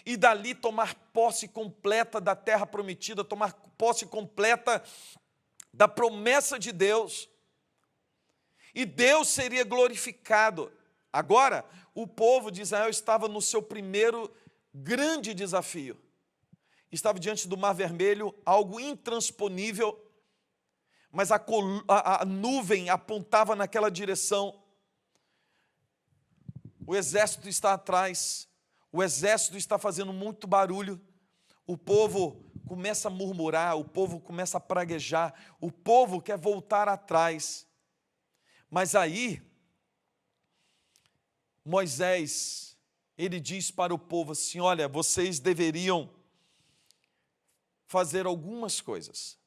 e dali tomar posse completa da terra prometida, tomar posse completa da promessa de Deus, e Deus seria glorificado. Agora, o povo de Israel estava no seu primeiro grande desafio. Estava diante do Mar Vermelho, algo intransponível, mas a nuvem apontava naquela direção. O exército está atrás, o exército está fazendo muito barulho, o povo começa a murmurar, o povo começa a praguejar, o povo quer voltar atrás. Mas aí, Moisés, ele diz para o povo assim: olha, vocês deveriam fazer algumas coisas,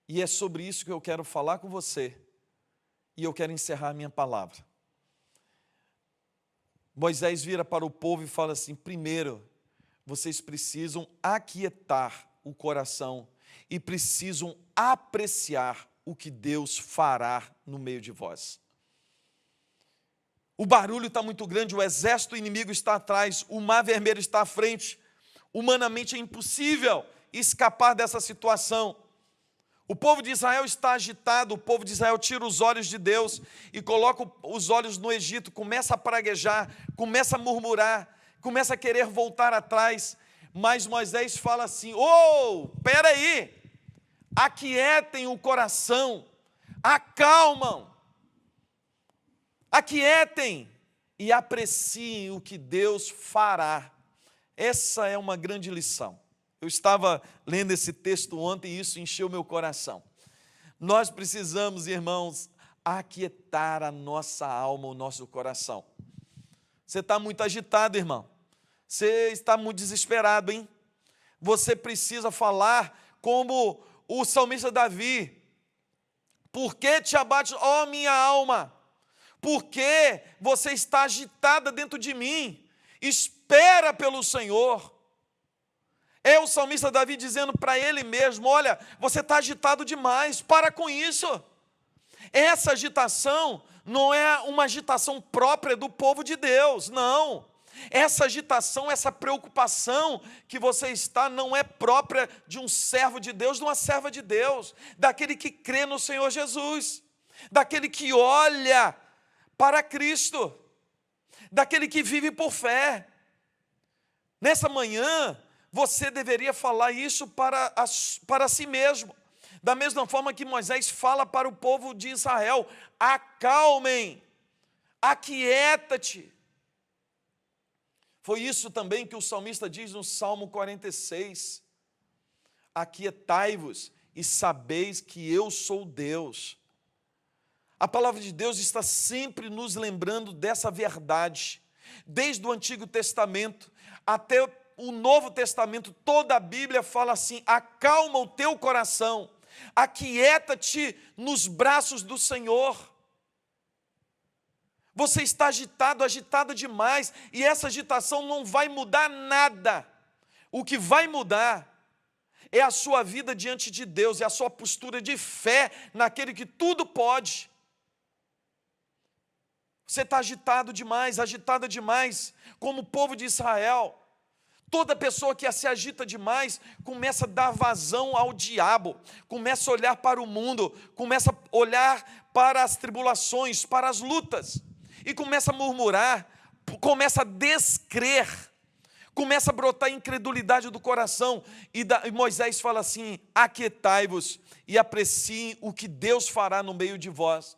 e é sobre isso que eu quero falar com você, e eu quero encerrar a minha palavra. Moisés vira para o povo e fala assim: primeiro, vocês precisam aquietar o coração e precisam apreciar o que Deus fará no meio de vós. O barulho está muito grande, o exército inimigo está atrás, o Mar Vermelho está à frente. Humanamente é impossível escapar dessa situação. O povo de Israel está agitado, o povo de Israel tira os olhos de Deus e coloca os olhos no Egito, começa a praguejar, começa a murmurar, começa a querer voltar atrás, mas Moisés fala assim: espera aí, aquietem o coração, acalmam, aquietem e apreciem o que Deus fará. Essa é uma grande lição. Eu estava lendo esse texto ontem e isso encheu meu coração. Nós precisamos, irmãos, aquietar a nossa alma, o nosso coração. Você está muito agitado, irmão. Você está muito desesperado, hein? Você precisa falar como o salmista Davi: por que te abate, ó minha alma? Por que você está agitada dentro de mim? Espera pelo Senhor. É o salmista Davi dizendo para ele mesmo: olha, você está agitado demais, para com isso. Essa agitação não é uma agitação própria do povo de Deus, não. Essa agitação, essa preocupação que você está não é própria de um servo de Deus, de uma serva de Deus, daquele que crê no Senhor Jesus, daquele que olha para Cristo, daquele que vive por fé. Nessa manhã, você deveria falar isso para si mesmo, da mesma forma que Moisés fala para o povo de Israel: acalmem, aquieta-te. Foi isso também que o salmista diz no Salmo 46: aquietai-vos e sabeis que eu sou Deus. A palavra de Deus está sempre nos lembrando dessa verdade. Desde o Antigo Testamento até o Novo Testamento, toda a Bíblia fala assim: acalma o teu coração, aquieta-te nos braços do Senhor. Você está agitado, agitada demais, e essa agitação não vai mudar nada. O que vai mudar é a sua vida diante de Deus, é a sua postura de fé naquele que tudo pode. Você está agitado demais, agitada demais, como o povo de Israel. Toda pessoa que se agita demais começa a dar vazão ao diabo, começa a olhar para o mundo, começa a olhar para as tribulações, para as lutas, e começa a murmurar, começa a descrer, começa a brotar incredulidade do coração, e Moisés fala assim: aquietai-vos e apreciem o que Deus fará no meio de vós.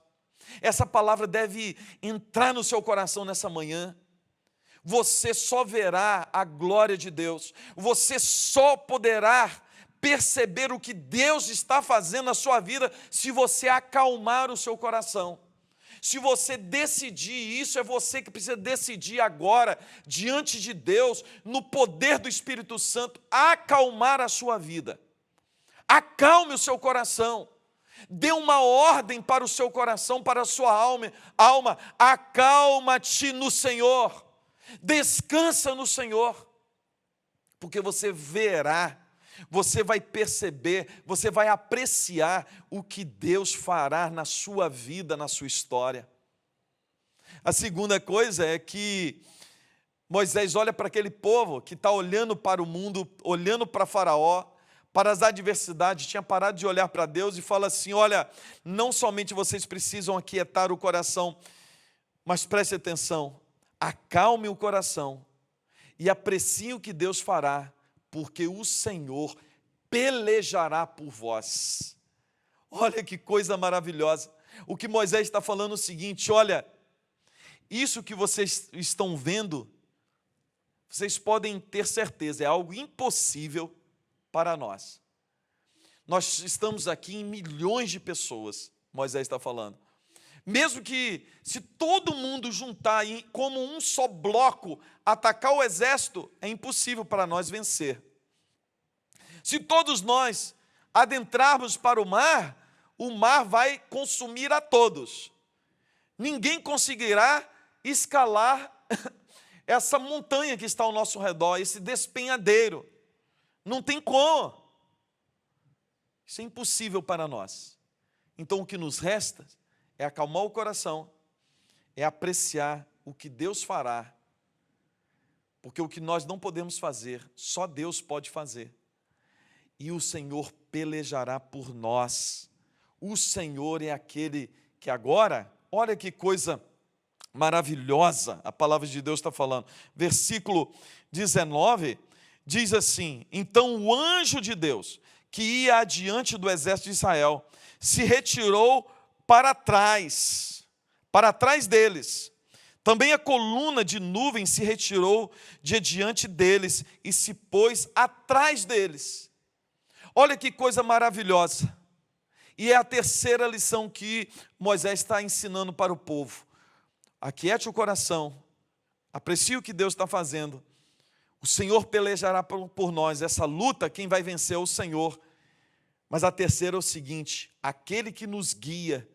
Essa palavra deve entrar no seu coração nessa manhã. Você só verá a glória de Deus. Você só poderá perceber o que Deus está fazendo na sua vida se você acalmar o seu coração. Se você decidir, isso é você que precisa decidir agora, diante de Deus, no poder do Espírito Santo, acalmar a sua vida. Acalme o seu coração. Dê uma ordem para o seu coração, para a sua alma. Acalma-te no Senhor. Descansa no Senhor. Porque você verá, você vai perceber, você vai apreciar o que Deus fará na sua vida, na sua história. A segunda coisa é que Moisés olha para aquele povo que está olhando para o mundo, olhando para Faraó, para as adversidades, tinha parado de olhar para Deus e fala assim, olha, não somente vocês precisam aquietar o coração, mas preste atenção, acalme o coração e aprecie o que Deus fará, porque o Senhor pelejará por vós. Olha que coisa maravilhosa. O que Moisés está falando é o seguinte, olha, isso que vocês estão vendo, vocês podem ter certeza, é algo impossível para nós. Nós estamos aqui em milhões de pessoas, Moisés está falando. Mesmo que se todo mundo juntar como um só bloco, atacar o exército, é impossível para nós vencer. Se todos nós adentrarmos para o mar vai consumir a todos. Ninguém conseguirá escalar essa montanha que está ao nosso redor, esse despenhadeiro. Não tem como. Isso é impossível para nós. Então o que nos resta é acalmar o coração, é apreciar o que Deus fará, porque o que nós não podemos fazer, só Deus pode fazer. E o Senhor pelejará por nós. O Senhor é aquele que agora, olha que coisa maravilhosa, a palavra de Deus está falando. Versículo 19, diz assim, então o anjo de Deus, que ia adiante do exército de Israel, se retirou para trás deles. Também a coluna de nuvem se retirou de diante deles e se pôs atrás deles. Olha que coisa maravilhosa. E é a terceira lição que Moisés está ensinando para o povo. Aquiete o coração, aprecie o que Deus está fazendo. O Senhor pelejará por nós. Essa luta, quem vai vencer é o Senhor. Mas a terceira é o seguinte, aquele que nos guia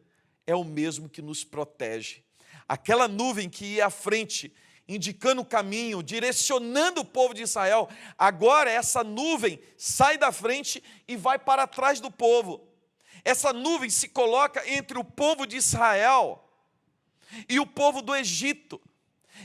é o mesmo que nos protege. Aquela nuvem que ia à frente, indicando o caminho, direcionando o povo de Israel, agora essa nuvem sai da frente e vai para trás do povo. Essa nuvem se coloca entre o povo de Israel e o povo do Egito.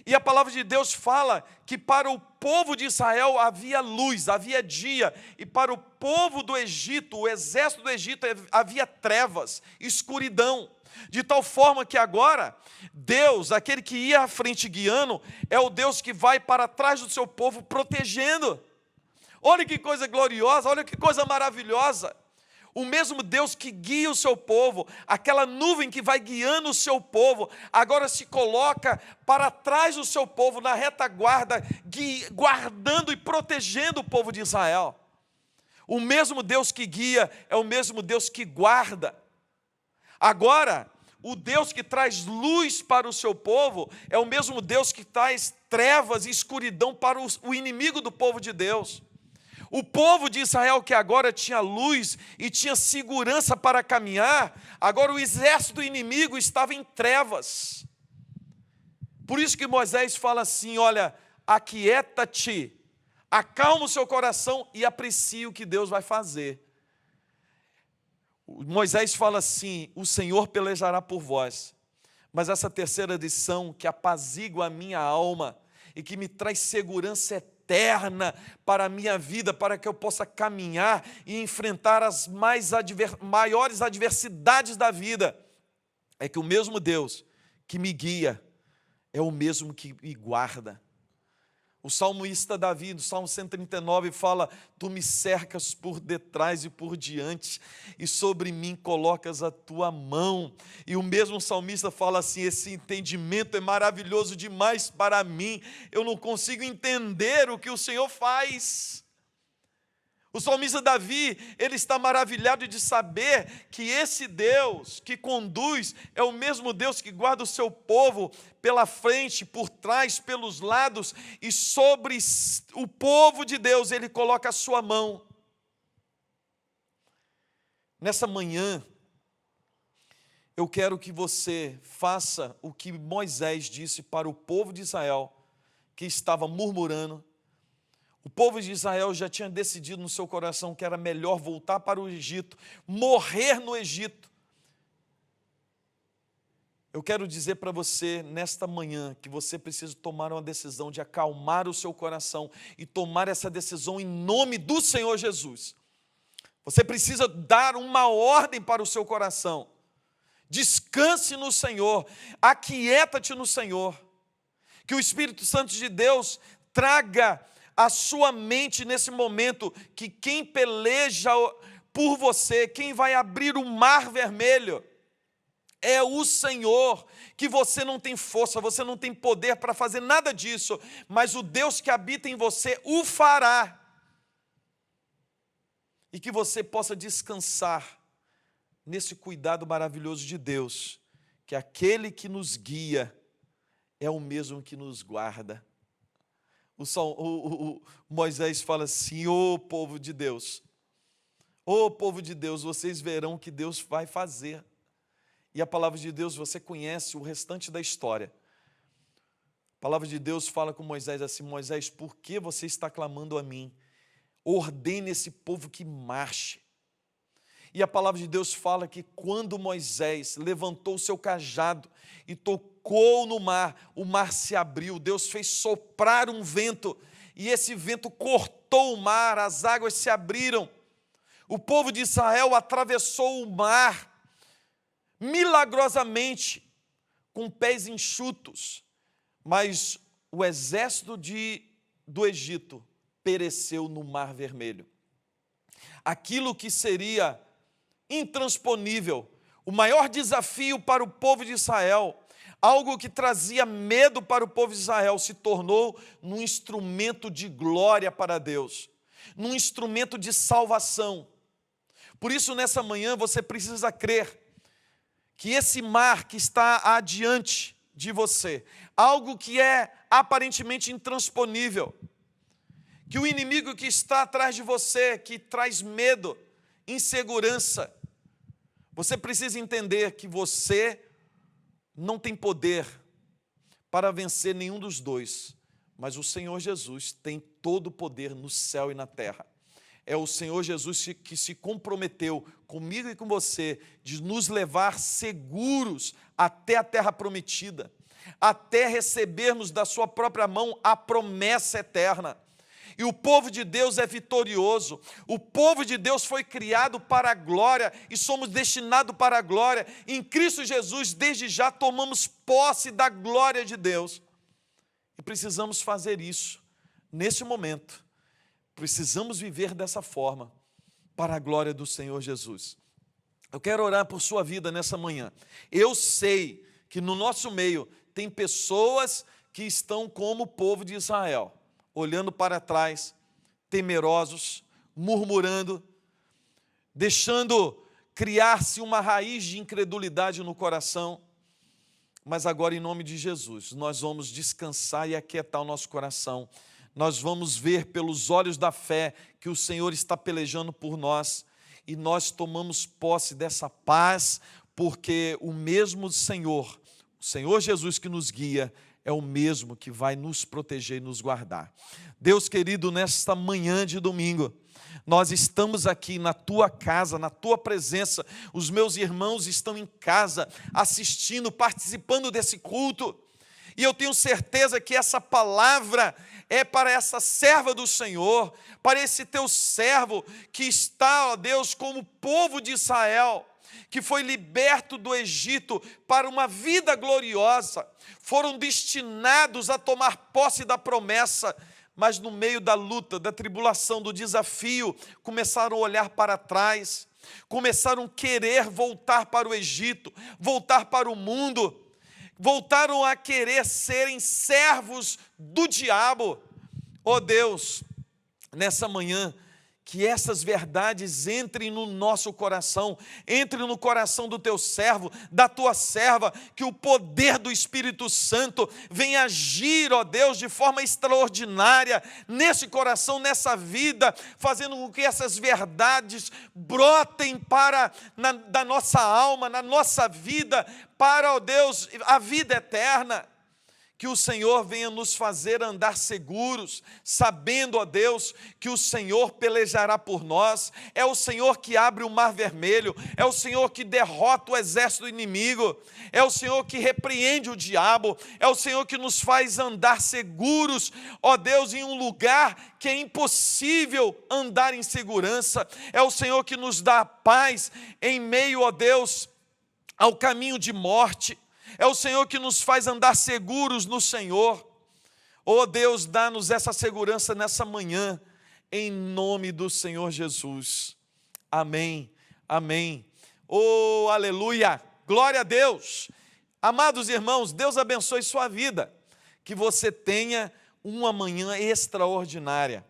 E a palavra de Deus fala que para o povo de Israel havia luz, havia dia, e para o povo do Egito, o exército do Egito, havia trevas, escuridão. De tal forma que agora, Deus, aquele que ia à frente guiando, é o Deus que vai para trás do seu povo protegendo. Olha que coisa gloriosa, olha que coisa maravilhosa. O mesmo Deus que guia o seu povo, aquela nuvem que vai guiando o seu povo, agora se coloca para trás do seu povo, na retaguarda, guardando e protegendo o povo de Israel. O mesmo Deus que guia é o mesmo Deus que guarda. Agora, o Deus que traz luz para o seu povo é o mesmo Deus que traz trevas e escuridão para o inimigo do povo de Deus. O povo de Israel que agora tinha luz e tinha segurança para caminhar, agora o exército do inimigo estava em trevas. Por isso que Moisés fala assim, olha, aquieta-te, acalma o seu coração e aprecie o que Deus vai fazer. Moisés fala assim, o Senhor pelejará por vós. Mas essa terceira lição que apazigua a minha alma e que me traz segurança eterna para a minha vida, para que eu possa caminhar e enfrentar as maiores adversidades da vida, é que o mesmo Deus que me guia é o mesmo que me guarda. O salmista Davi, no Salmo 139, fala: tu me cercas por detrás e por diante, e sobre mim colocas a tua mão. E o mesmo salmista fala assim: esse entendimento é maravilhoso demais para mim, eu não consigo entender o que o Senhor faz. O salmista Davi, ele está maravilhado de saber que esse Deus que conduz é o mesmo Deus que guarda o seu povo pela frente, por trás, pelos lados, e sobre o povo de Deus ele coloca a sua mão. Nessa manhã, eu quero que você faça o que Moisés disse para o povo de Israel, que estava murmurando. O povo de Israel já tinha decidido no seu coração que era melhor voltar para o Egito, morrer no Egito. Eu quero dizer para você, nesta manhã, que você precisa tomar uma decisão de acalmar o seu coração e tomar essa decisão em nome do Senhor Jesus. Você precisa dar uma ordem para o seu coração. Descanse no Senhor, aquieta-te no Senhor. Que o Espírito Santo de Deus traga a sua mente nesse momento, que quem peleja por você, quem vai abrir o mar vermelho, é o Senhor, que você não tem força, você não tem poder para fazer nada disso, mas o Deus que habita em você o fará. E que você possa descansar nesse cuidado maravilhoso de Deus, que aquele que nos guia é o mesmo que nos guarda. Moisés fala assim: ô povo de Deus, vocês verão o que Deus vai fazer. E a palavra de Deus, você conhece o restante da história. A palavra de Deus fala com Moisés assim: Moisés, por que você está clamando a mim? Ordene esse povo que marche. E a palavra de Deus fala que quando Moisés levantou o seu cajado e tocou no mar, o mar se abriu, Deus fez soprar um vento, e esse vento cortou o mar, as águas se abriram. O povo de Israel atravessou o mar, milagrosamente, com pés enxutos, mas o exército do Egito pereceu no Mar Vermelho. Aquilo que seria intransponível, o maior desafio para o povo de Israel, algo que trazia medo para o povo de Israel, se tornou num instrumento de glória para Deus, num instrumento de salvação. Por isso, nessa manhã, você precisa crer que esse mar que está adiante de você, algo que é aparentemente intransponível, que o inimigo que está atrás de você, que traz medo, insegurança, você precisa entender que você não tem poder para vencer nenhum dos dois, mas o Senhor Jesus tem todo o poder no céu e na terra. É o Senhor Jesus que se comprometeu comigo e com você de nos levar seguros até a terra prometida, até recebermos da sua própria mão a promessa eterna. E o povo de Deus é vitorioso, o povo de Deus foi criado para a glória e somos destinados para a glória. Em Cristo Jesus, desde já tomamos posse da glória de Deus. E precisamos fazer isso nesse momento. Precisamos viver dessa forma para a glória do Senhor Jesus. Eu quero orar por sua vida nessa manhã. Eu sei que no nosso meio tem pessoas que estão como o povo de Israel, olhando para trás, temerosos, murmurando, deixando criar-se uma raiz de incredulidade no coração. Mas agora, em nome de Jesus, nós vamos descansar e aquietar o nosso coração. Nós vamos ver pelos olhos da fé que o Senhor está pelejando por nós, e nós tomamos posse dessa paz, porque o mesmo Senhor, o Senhor Jesus que nos guia, é o mesmo que vai nos proteger e nos guardar. Deus querido, nesta manhã de domingo, nós estamos aqui na tua casa, na tua presença. Os meus irmãos estão em casa, assistindo, participando desse culto. E eu tenho certeza que essa palavra é para essa serva do Senhor, para esse teu servo que está, ó Deus, como povo de Israel, que foi liberto do Egito para uma vida gloriosa, foram destinados a tomar posse da promessa, mas no meio da luta, da tribulação, do desafio, começaram a olhar para trás, começaram a querer voltar para o Egito, voltar para o mundo, voltaram a querer serem servos do diabo. Oh Deus, nessa manhã, que essas verdades entrem no nosso coração, entrem no coração do teu servo, da tua serva, que o poder do Espírito Santo venha agir, ó Deus, de forma extraordinária, nesse coração, nessa vida, fazendo com que essas verdades brotem da nossa alma, na nossa vida, para, ó Deus, a vida eterna. Que o Senhor venha nos fazer andar seguros, sabendo, ó Deus, que o Senhor pelejará por nós, é o Senhor que abre o mar vermelho, é o Senhor que derrota o exército inimigo, é o Senhor que repreende o diabo, é o Senhor que nos faz andar seguros, ó Deus, em um lugar que é impossível andar em segurança, é o Senhor que nos dá paz em meio, ó Deus, ao caminho de morte. É o Senhor que nos faz andar seguros no Senhor. Oh Deus, dá-nos essa segurança nessa manhã, em nome do Senhor Jesus. Amém, amém. Oh, aleluia, glória a Deus. Amados irmãos, Deus abençoe sua vida. Que você tenha uma manhã extraordinária.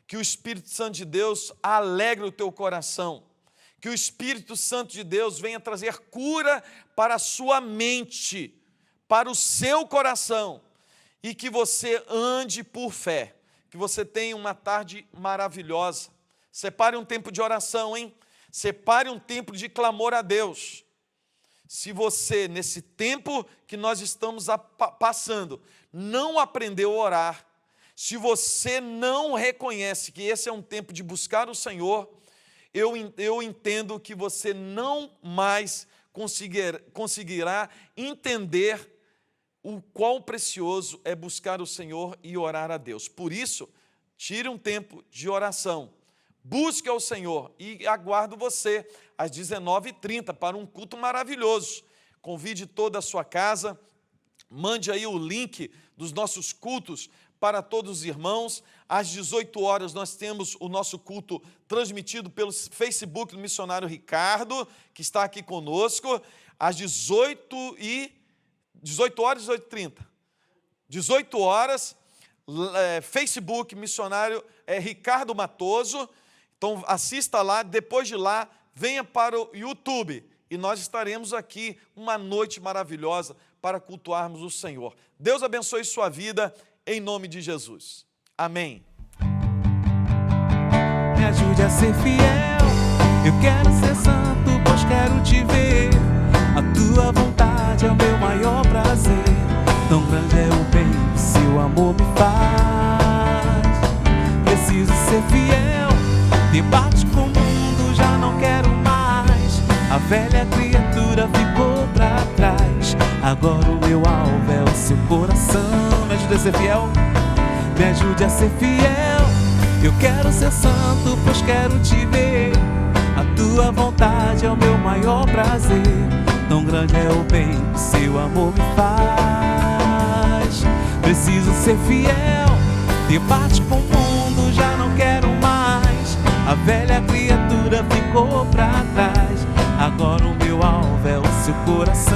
Que o Espírito Santo de Deus alegre o teu coração. Que o Espírito Santo de Deus venha trazer cura para a sua mente, para o seu coração, e que você ande por fé, que você tenha uma tarde maravilhosa. Separe um tempo de oração, hein? Separe um tempo de clamor a Deus. Se você, nesse tempo que nós estamos passando, não aprendeu a orar, se você não reconhece que esse é um tempo de buscar o Senhor, eu entendo que você não mais conseguirá entender o quão precioso é buscar o Senhor e orar a Deus. Por isso, tire um tempo de oração, busque ao Senhor e aguardo você às 19h30 para um culto maravilhoso. Convide toda a sua casa, mande aí o link dos nossos cultos para todos os irmãos. Às 18 horas nós temos o nosso culto transmitido pelo Facebook do missionário Ricardo, que está aqui conosco, às 18 horas e 18h30. 18 horas, Facebook missionário Ricardo Matoso. Então assista lá, depois de lá, venha para o YouTube e nós estaremos aqui uma noite maravilhosa para cultuarmos o Senhor. Deus abençoe sua vida, em nome de Jesus. Amém. Me ajude a ser fiel, eu quero ser santo, pois quero te ver. A tua vontade é o meu maior prazer. Tão grande é o bem que seu amor me faz. Preciso ser fiel, debate com o mundo, já não quero mais. A velha criatura ficou pra trás. Agora o meu alvo é o seu coração. Me ajude a ser fiel, me ajude a ser fiel. Eu quero ser santo, pois quero te ver. A tua vontade é o meu maior prazer. Tão grande é o bem que seu amor me faz. Preciso ser fiel, debate com o mundo, já não quero mais. A velha criatura ficou pra trás. Agora o meu alvo é o seu coração.